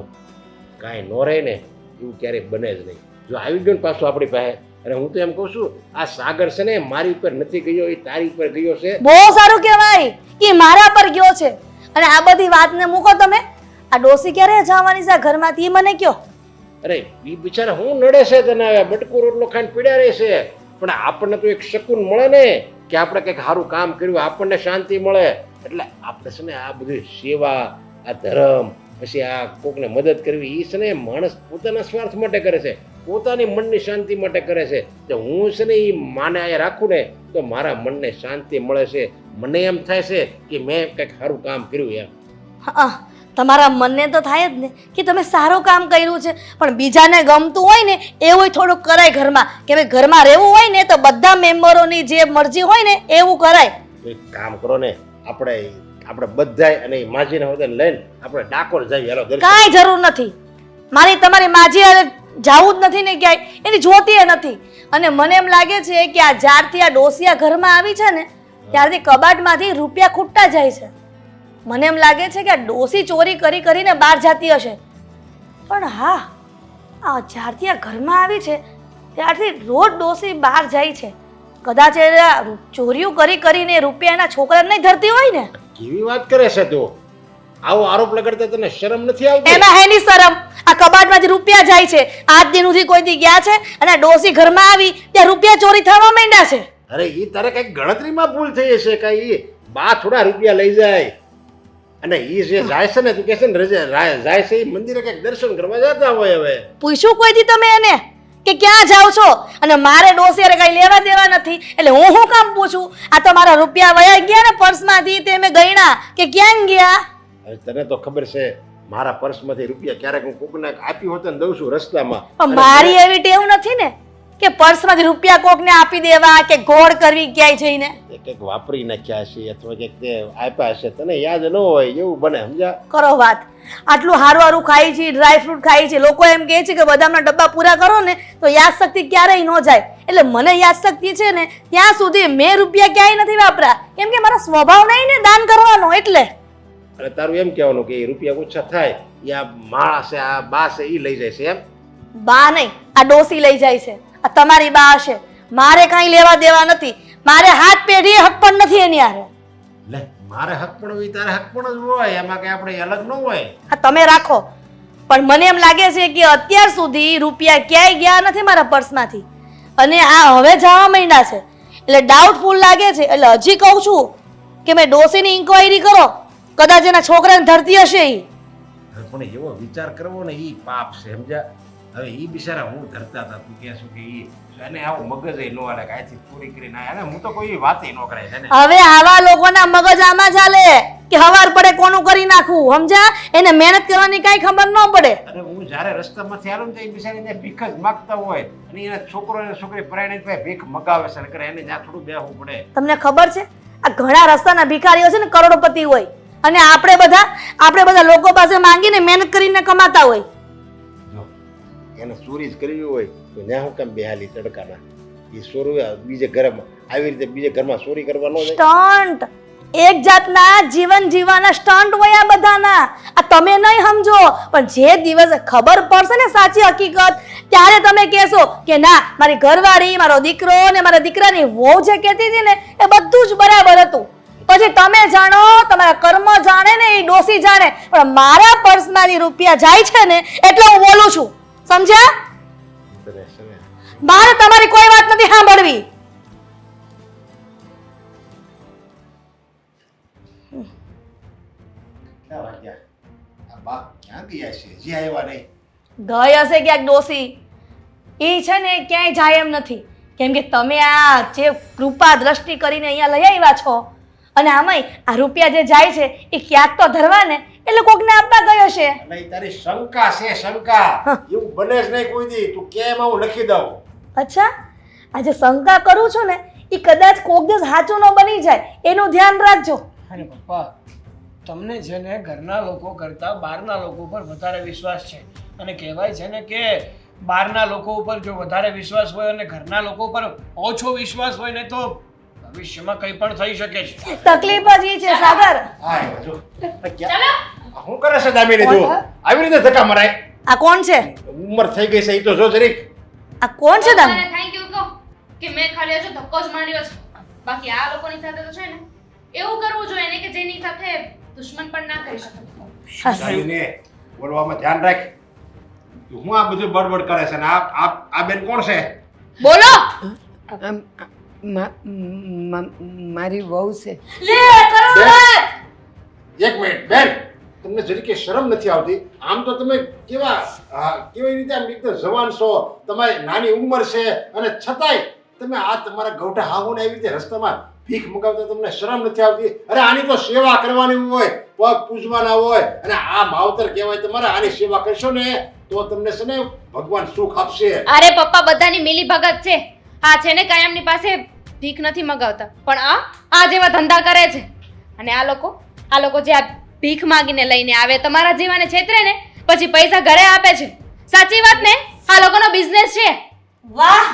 કાંઈ ન રહે ને એવું ક્યારેય બને જ નહીં. જો આવી ગયું ને પાછું આપણી પાસે, અને હું તો એમ કહું છું આ સાગર છે ને મારી ઉપર નથી ગયો, એ તારી ઉપર ગયો છે. બહુ સારું કહેવાય, એ મારા પર ગયો છે. અને આ બધી વાતને મૂકો તમે. આ ડોસી ક્યારે જવાની છે ઘરમાંથી એ મને કયો. અરે એ બિચારા હું નડે છે તને, હવે બટકો રોટલો ખાઈને પીડ્યા રહે છે. પણ આપણને તો એક શકૂન મળે ને કે આપણે કંઈક સારું કામ કર્યું, આપણને શાંતિ મળે. એટલે આપણે છે ને આ બધી સેવા, આ ધર્મ, પછી આ કોકને મદદ કરવી, એ છે ને માણસ પોતાના સ્વાર્થ માટે કરે છે, પોતાની મનની શાંતિ માટે કરે છે. તો હું છે ને એ માને અહીંયા રાખું ને તો મારા મનને શાંતિ મળે છે. મને એમ થાય છે કે મેં કંઈક સારું કામ કર્યું એમ. હા, તમારા મનને તો થાય જ ને કે તમે સારું કામ કર્યું છે, પણ બીજાને ગમતું હોય ને એવું થોડુંક કરાય ઘરમાં, કે ભાઈ ઘરમાં રહેવું હોય ને તો બધા મેમ્બરોની જે મરજી હોય ને એવું કરાય. એક કામ કરો ને, આપણે બધાય અને માજીને હોદન લઈને આપણે ડાકોર જઈએ. હેલો દર્શન. કાંઈ જરૂર નથી, મારી તમારી માજી હારે જાવું જ નથી ને ક્યાંય, એની જોતી નથી. અને મને એમ લાગે છે કે આ જ્યારથી આ ડોસિયા ઘરમાં આવી છે ને ત્યારથી કબાટમાંથી રૂપિયા ખૂટતા જાય છે. મને એમ લાગે છે કે આ ડોસી ચોરી કરી કરીને બહાર જતી હશે. પણ હા, આ જ્યારથી આ ઘરમાં આવી છે ત્યારથી રોજ ડોસી બહાર જાય છે. કદાચ એ ચોરીઓ કરી કરીને રૂપિયાના છોકરાને નહીં ધરતી હોય ને. કેવી વાત કરે છે તું? આવો આરોપ લગાડતા તને શરમ નથી આવતી? એમાં હેની શરમ? આ કબાટમાંથી રૂપિયા જાય છે, આજ દિન સુધી કોઈ દી ગયા છે? અને આ ડોસી ઘરમાં આવી ત્યાં રૂપિયા ચોરી થવા માંડ્યા છે. અરે ઈ તારે કઈક ગણતરીમાં ભૂલ થઈ હશે. કઈ બા થોડા રૂપિયા લઈ જાય અને ઈ જે જાય છે ને, તું કહે છે ને જાય છે, ઈ મંદિરે કઈક દર્શન કરવા જતા હોય. હવે પૂછ્યું કોઈથી તમે એને કે ક્યાં જાઓ છો? અને મારે ડોસિયારે કઈ લેવા દેવા નથી એટલે હું શું કામ પૂછું? આ તો મારા રૂપિયા વયા ગયા ને પર્સમાંથી, તે મેં ગણ્યા કે ક્યાં ગયા. હવે તને તો ખબર છે મારા પર્સમાંથી રૂપિયા ક્યારેક હું કોકને આપી હોત ને દઉં છું રસ્તામાં. પણ મારી એવી ટેવ નથી ને કે પર્સમાંથી રૂપિયા કોકને આપી દેવા કે ગોળ કરવી ક્યાંય જઈને. કંઈક વાપરી નાખ્યા છે અથવા કંઈક તે આપ્યા હશે, તને યાદ ન હોય એવું બને. સમજ્યા? કરો વાત. આટલું હારું હારું ખાઈ છે, ડ્રાય ફ્રૂટ ખાઈ છે, લોકો એમ કહે છે કે બદામના ડબ્બા પૂરા કરો ને તો યાદશક્તિ ક્યારેય ન જાય. એટલે મને યાદશક્તિ છે ને ત્યાં સુધી મેં રૂપિયા ક્યાંય નથી વાપરા, કેમ કે મારો સ્વભાવ નહીં ને દાન કરવાનો. એટલે અને તારું એમ કહેવાનું કે રૂપિયા ઓછા થાય એ આ માણસ છે, આ બા છે, એ લઈ જાય છે એમ? બા નહીં, આ ડોસી લઈ જાય છે. આ તમારી બા હશે, મારે કાંઈ લેવા દેવા નથી. મારે હાથ પેઢીએ હક પણ નથી એની હારે. લે, મારે હક પણ હોય, તારે હક પણ જ હોય, એમાં કઈ આપણે અલગ ન હોય. આ તમે રાખો, પણ મને એમ લાગે છે કે અત્યાર સુધી રૂપિયા ક્યાંય ગયા નથી મારા પર્સમાંથી, અને આ હવે જવા માંડ્યા છે એટલે ડાઉટફુલ લાગે છે. એટલે હજી કહું છું કે મેં ડોસીની ઇન્ક્વાયરી કરો, કદાચ એના છોકરાને ધરતી હશે એ. પણ એવો વિચાર કરવો ને એ પાપ છે. સમજ્યા? હવે એ બિચારા હું ધરતા હતા, તું કહે છું કે એને આવું મગજ ન હાલે કે આથી ચોરી કરીને આયા ને. હું તો કોઈ વાત ન કરાય છે. હવે આવા લોકોના મગજ આમાં ચાલે કે હવાર પડે કોનું કરી નાખવું. સમજ્યા? એને મહેનત કરવાની કાંઈ ખબર ન પડે. અને હું જ્યારે રસ્તામાંથી આવું ને તો એ બિચારીને ભીખ જ માગતા હોય અને એના છોકરો અને છોકરી પરાયણે ભાઈ ભીખ મગાવે છે કરે, એને જ્યાં થોડું બેહવું પડે. તમને ખબર છે આ ઘણા રસ્તાના ભિખારીઓ છે ને કરોડપતિ હોય, અને આપણે બધા લોકો પાસે માંગીને મહેનત કરીને કમાતા હોય. જો એને ચોરી જ કરવી હોય તો ત્યાં હું કેમ બેહાલી તડકાના? એ ચોરી બીજે ઘરમાં આવી રીતે બીજે ઘરમાં ચોરી કરવાનો સ્ટન્ટ, એક જાતના જીવન જીવવાના સ્ટન્ટ હોય આ બધાના. આ તમે નહીં સમજો, પણ જે દિવસે ખબર પડશે ને સાચી હકીકત ત્યારે તમે કહેશો કે ના, મારી ઘરવાળી, મારો દીકરો ને મારા દીકરાની વહુ જે કહેતી હતી ને એ બધું જ બરાબર હતું. પછી તમે જાણો, તમારા કર્મ જાણે ને એ ડોસી જાણે, પણ મારા પર્સમાંથી રૂપિયા જાય છે ને એટલે હું બોલું છું. સમજ્યા? મારે તમારી કોઈ વાત નથી સાંભળવી. ગઈ હશે ક્યાંક ડોસી, એ છે ને ક્યાંય જાય એમ નથી, કેમ કે તમે આ જે કૃપા દ્રષ્ટિ કરીને અહીંયા લઈ આવ્યા છો, અને આમાંય આ રૂપિયા જે જાય છે એ ક્યાંક તો ધરવા ને, એટલે કોકને આપવા ગયો હશે. નહીં, તારી શંકા છે, શંકા. એવું બને જ નહીં કોઈ દી. તું કેમ આવું લખી દઉં? અચ્છા, આજે શંકા કરું છું ને એ કદાચ કોક દિવસ સાચું ન બની જાય, એનું ધ્યાન રાખજો. અરે પપ્પા, તમને છે ને ઘરના લોકો કરતાં બહારના લોકો ઉપર વધારે વિશ્વાસ છે, અને કહેવાય છે ને કે બહારના લોકો ઉપર જો વધારે વિશ્વાસ હોય અને ઘરના લોકો ઉપર ઓછો વિશ્વાસ હોય ને તો ભવિષ્યમાં કંઈ પણ થઈ શકે છે. તકલીફ જ એ છે સાગર. હા, જો શું કરે છે દામિની? તું આવી રીતે ધક્કા મરાય? આ કોણ છે? ઉંમર થઈ ગઈ છે એ તો જો જરીક. આ કોણ છે તમે? થેન્ક યુ કહો કે મેં ખાલી હજુ ધક્કો જ માંડ્યો છે. બાકી આ લોકોની સાથે તો છે ને એવું કરવું જોઈએ ને કે જેની સાથે દુશ્મન પણ ના કરી શકે. દામિની, બોલવામાં ધ્યાન રાખ. તું હું આ બધું બડબડ કરે છે ને આ બેન કોણ છે? બોલો. મારી વહુ છે. લે કરો વાત. એક મિનિટ બેન, તમને જરી કે શરમ નથી આવતી? આમ તો તમે કેવી રીતે આમ એકદમ જવાન છો, તમારી નાની ઉંમર છે, અને છતાંય તમે આ તમારા ગૌઠા હાહુને આવી રીતે રસ્તામાં ભીખ મગાવતા તમને શરમ નથી આવતી? અરે આની તો સેવા કરવાની હોય, પગ પૂજવાના હોય, અને આ માવતર કહેવાય તમારે. આની સેવા કરશો ને તો તમને છે ને ભગવાન સુખ આપશે. અરે પપ્પા બધાની મિલી ભગત છે. આ છે ને કાયમની પાસે ભીખ નથી મગાવતા, પણ આ જેવા ધંધા કરે છે. અને આ લોકો જે આ ભીખ માંગીને લઈને આવે, તમારા જેવાને છેતરે ને પછી પૈસા ઘરે આપે છે. સાચી વાત ને? આ લોકોનો બિઝનેસ છે. વાહ,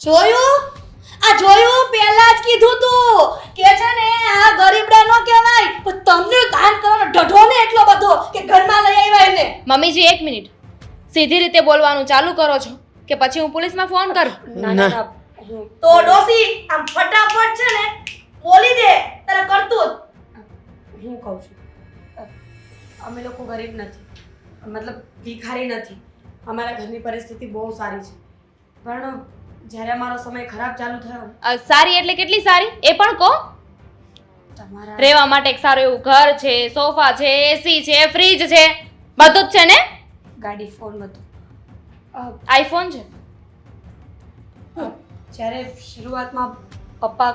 જોયું? આ જોયું? પહેલા જ કીધું તું કે છે ને આ ગરીબડા નો કહેવાય, પણ તમને દાન કરવાનો ઢઢો ને એટલો બધો કે ઘરમાં લઈ આવ્યા એને. મમ્મીજી એક મિનિટ, સીધી રીતે બોલવાનું ચાલુ કરો છો કે પછી હું પોલીસમાં ફોન કરું? ના. તો ડોસી આમ ફટાફટ છે ને બોલી દે તારે કરતું. હું કહું છું, અમે લોકો ગરીબ નથી, મતલબ ભિખારી નથી. અમારા ઘરની પરિસ્થિતિ બહુ સારી છે, પણ જ્યારે અમારો સમય ખરાબ ચાલુ થયો ને, સારી એટલે કેટલી સારી એ પણ કહો. તમારા રહેવા માટે એક સારું એવું ઘર છે, સોફા છે, એસી છે, ફ્રીજ છે, બધું જ છે ને? ગાડી, ફોન બધું. આઈફોન છે. જ્યારે શરૂઆતમાં પપ્પા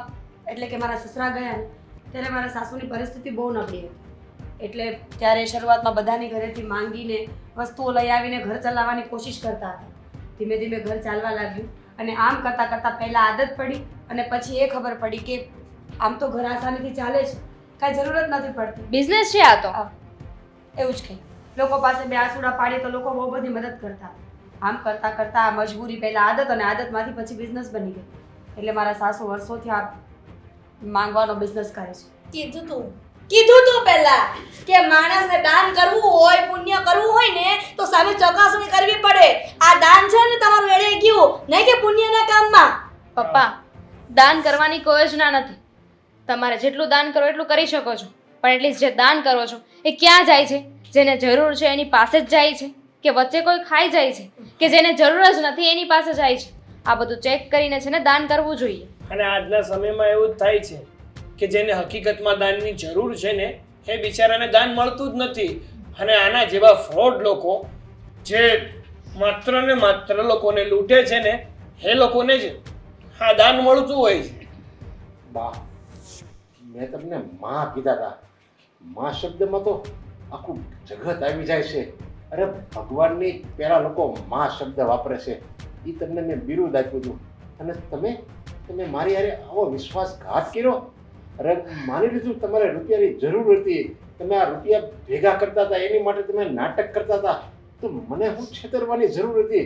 એટલે કે મારા સસરા ગયા ને, ત્યારે મારા સાસુની પરિસ્થિતિ બહુ નબળી હતી. એટલે ત્યારે શરૂઆતમાં બધાની ઘરેથી માંગીને વસ્તુઓ લઈ આવીને ઘર ચલાવવાની કોશિશ કરતા હતા. ધીમે ધીમે ઘર ચાલવા લાગ્યું, અને આમ કરતાં કરતાં પહેલાં આદત પડી, અને પછી એ ખબર પડી કે આમ તો ઘર આસાનીથી ચાલે છે, કાંઈ જરૂરત નથી પડતી. બિઝનેસ છે આ તો. એવું જ કંઈ લોકો પાસે બે આસુડા પાડીએ તો લોકો બહુ બધી મદદ કરતા. આમ કરતાં કરતાં આ મજબૂરી પહેલાં આદત, અને આદતમાંથી પછી બિઝનેસ બની ગઈ. એટલે મારા સાસુ વર્ષોથી આ માંગવાનો બિઝનેસ કરે છે. કીધું તું પહેલા કે માણસને દાન કરવું હોય, પુણ્ય કરવું હોય ને તો સામે ચકાસણી કરવી પડે. આ દાન છે ને તમારું એળે ગયું, નહીં કે પુણ્યના કામમાં. પપ્પા, દાન કરવાની કોઈ યોજના નથી. તમારે જેટલું દાન કરો એટલું કરી શકો છો, પણ એટલીસ્ટ જે દાન કરો છો એ ક્યાં જાય છે? જેને જરૂર છે એની પાસે જ જાય છે, કે વચ્ચે કોઈ ખાઈ જાય છે, કે જેને જરૂર જ નથી એની પાસે જાય છે? આ બધું ચેક કરીને છે ને દાન કરવું જોઈએ. અને આજના સમયમાં એવું જ થાય છે કે જેને હકીકતમાં દાનની જરૂર છે ને એ બિચારાને દાન મળતું જ નથી. અને આના જેવા ફ્રોડ લોકો જે માત્ર ને માત્ર લોકોને લૂંટે છે ને એ લોકોને જ આ દાન મળતું હોય છે. બા, મેં તમને માં કીધા હતા. માં શબ્દમાં તો આખું જગત આવી જાય છે. અરે ભગવાનની પહેલા લોકો માં શબ્દ વાપરે છે. એ તમને મેં બિરુદ આપ્યું હતું, અને તમે મારી હારે આવો વિશ્વાસઘાત કર્યો. અરે માની લીધું તમારે રૂપિયાની જરૂર હતી, તમે આ રૂપિયા ભેગા કરતા હતા, એની માટે તમે નાટક કરતા હતા, તો મને હું છેતરવાની જરૂર હતી?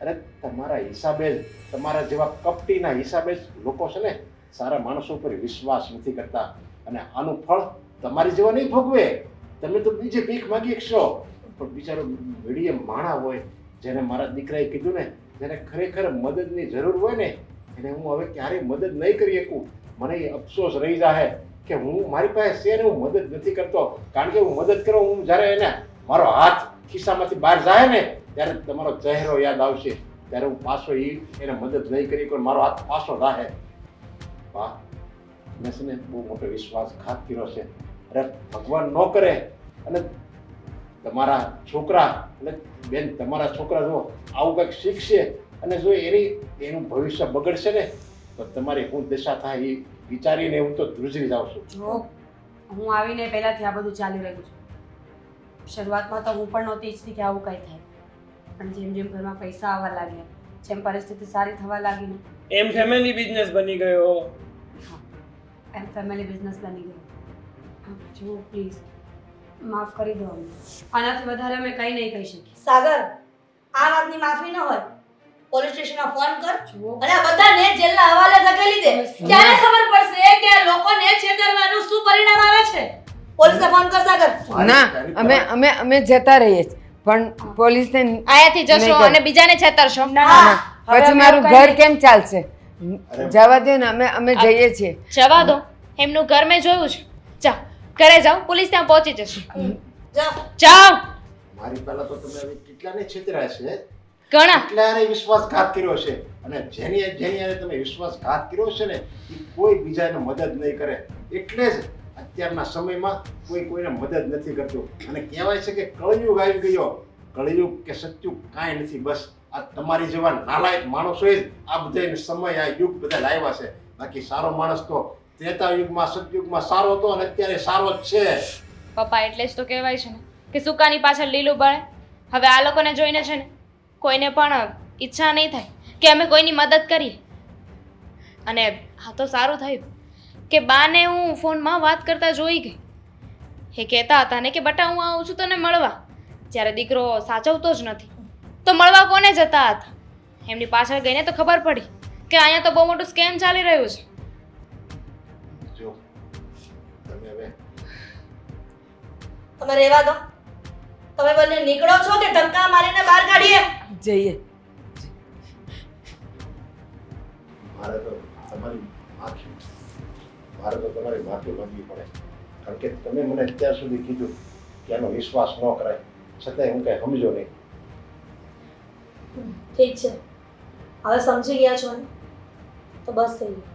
અરે તમારા હિસાબે જ, તમારા જેવા કપટીના હિસાબે જ લોકો છે ને સારા માણસો ઉપર વિશ્વાસ નથી કરતા, અને આનું ફળ તમારી જેવા નહીં ભોગવે. તમે તો બીજે ભીખ માગી શકશો, પણ બિચારો મીડીએ માણા હોય, જેને મારા દીકરાએ કીધું ને, જેને ખરેખર મદદની જરૂર હોય ને, એને હું હવે ક્યારેય મદદ નહીં કરી શકું. મને એ અફસોસ રહી જાય કે હું મારી પાસે છે ને હું મદદ નથી કરતો. કારણ કે હું મદદ કરું, હું જ્યારે એને મારો હાથ ખિસ્સામાંથી બહાર જાય ને ત્યારે તમારો ચહેરો યાદ આવશે, ત્યારે હું પાછો એને મદદ નહીં કરી પણ મારો હાથ પાછો રાહે. વાહ, મેં છે ને બહુ મોટો વિશ્વાસઘાત કર્યો છે. અરે ભગવાન ન કરે અને તમારા છોકરા એટલે બેન તમારા છોકરા જો આવું કંઈક શીખશે અને જો એનું ભવિષ્ય બગડશે ને તો તમારી શું દશા થાય એ વિચારીને હું તો ધ્રુજરી જાઉં છું. જો હું આવીને પહેલાંથી આ બધું ચાલી રહ્યું છે. શરૂઆતમાં તો હું પણ નહોતી ઈચ્છતી કે આવું કંઈ થાય, પણ જેમ જેમ ઘરમાં પૈસા આવવા લાગ્યા, જેમ પરિસ્થિતિ સારી થવા લાગી ને એમ ફેમિલી બિઝનેસ બની ગયો. એમ ફેમિલી બિઝનેસ બની ગયો. જો પ્લીઝ માફ કરી દો અમને. આનાથી વધારે અમે કંઈ નહીં કહી શકીએ. સાગર, આ વાતની માફી ન હોય, પોલીસ સ્ટેશનમાં ફોન કર અને આ બધાને જેલના હવાલે ધકેલી દે. ત્યારે ખબર પડશે કે આ લોકોને છેતરવાનું શું પરિણામ આવે છે. પોલીસને ફોન કર સાગર. ના, અમે જતા રહીએ છીએ, પણ પોલીસને આયાથી જશો અને બીજાને છેતરશો. પછી મારું ઘર કેમ ચાલશે? જવા દો ને, અમે જઈએ છીએ. જવા દો, એમનું ઘર મેં જોયું છે. જાઓ ઘરે જાઓ, પોલીસ ત્યાં પહોંચી જશે. જાઓ. મારી પહેલા તો તમે હવે કેટલાને છેતર્યા છે, ઘણા કેટલાને વિશ્વાસઘાત કર્યો છે, અને જેની હારે તમે વિશ્વાસઘાત કર્યો છે ને એ કોઈ બીજાને મદદ નહીં કરે. એટલે જ અત્યારના સમયમાં કોઈને મદદ નથી કરતું. અને કહેવાય છે કે કળયુગ આવી ગયો. કળયુગ કે સત્યુગ કાંઈ નથી, બસ આ તમારી જેવા નાલાયક માણસોએ જ આ બધા સમય આ યુગ બધા લાવ્યા છે. બાકી સારો માણસ તો ત્રેતા યુગમાં સતયુગમાં સારો હતો અને અત્યારે સારો જ છે. પપ્પા એટલે જ તો કહેવાય છે ને કે સુકાની પાછળ લીલું બળે. હવે આ લોકોને જોઈને છે ને કોઈને પણ ઈચ્છા નહીં થાય કે અમે કોઈની મદદ કરીએ. અને આ તો સારું થયું કે બાને હું ફોનમાં વાત કરતા જોઈ ગઈ. એ કહેતા હતા ને કે બટા હું આવું છું તને મળવા. જ્યારે દીકરો સાચવતો જ નથી તો મળવા કોને જતા હતા? એમની પાછળ ગઈને તો ખબર પડી કે અહીંયા તો બહુ મોટું સ્કેમ ચાલી રહ્યું છે. જો તમે હવે તમે રહેવા દો. તમે બંને નીકળો છો કે ધક્કા મારીને બહાર કાઢીએ? જઈએ. મારે તો તમારી માફી માંગવી પડે. કારણ કે તમે મને અત્યાર સુધી કીધું કે આનો વિશ્વાસ ન કરાય, છતાંય હું કઈ સમજો નહીં. ઠીક છે, હવે સમજી ગયા છો ને તો બસ થઈ ગયું.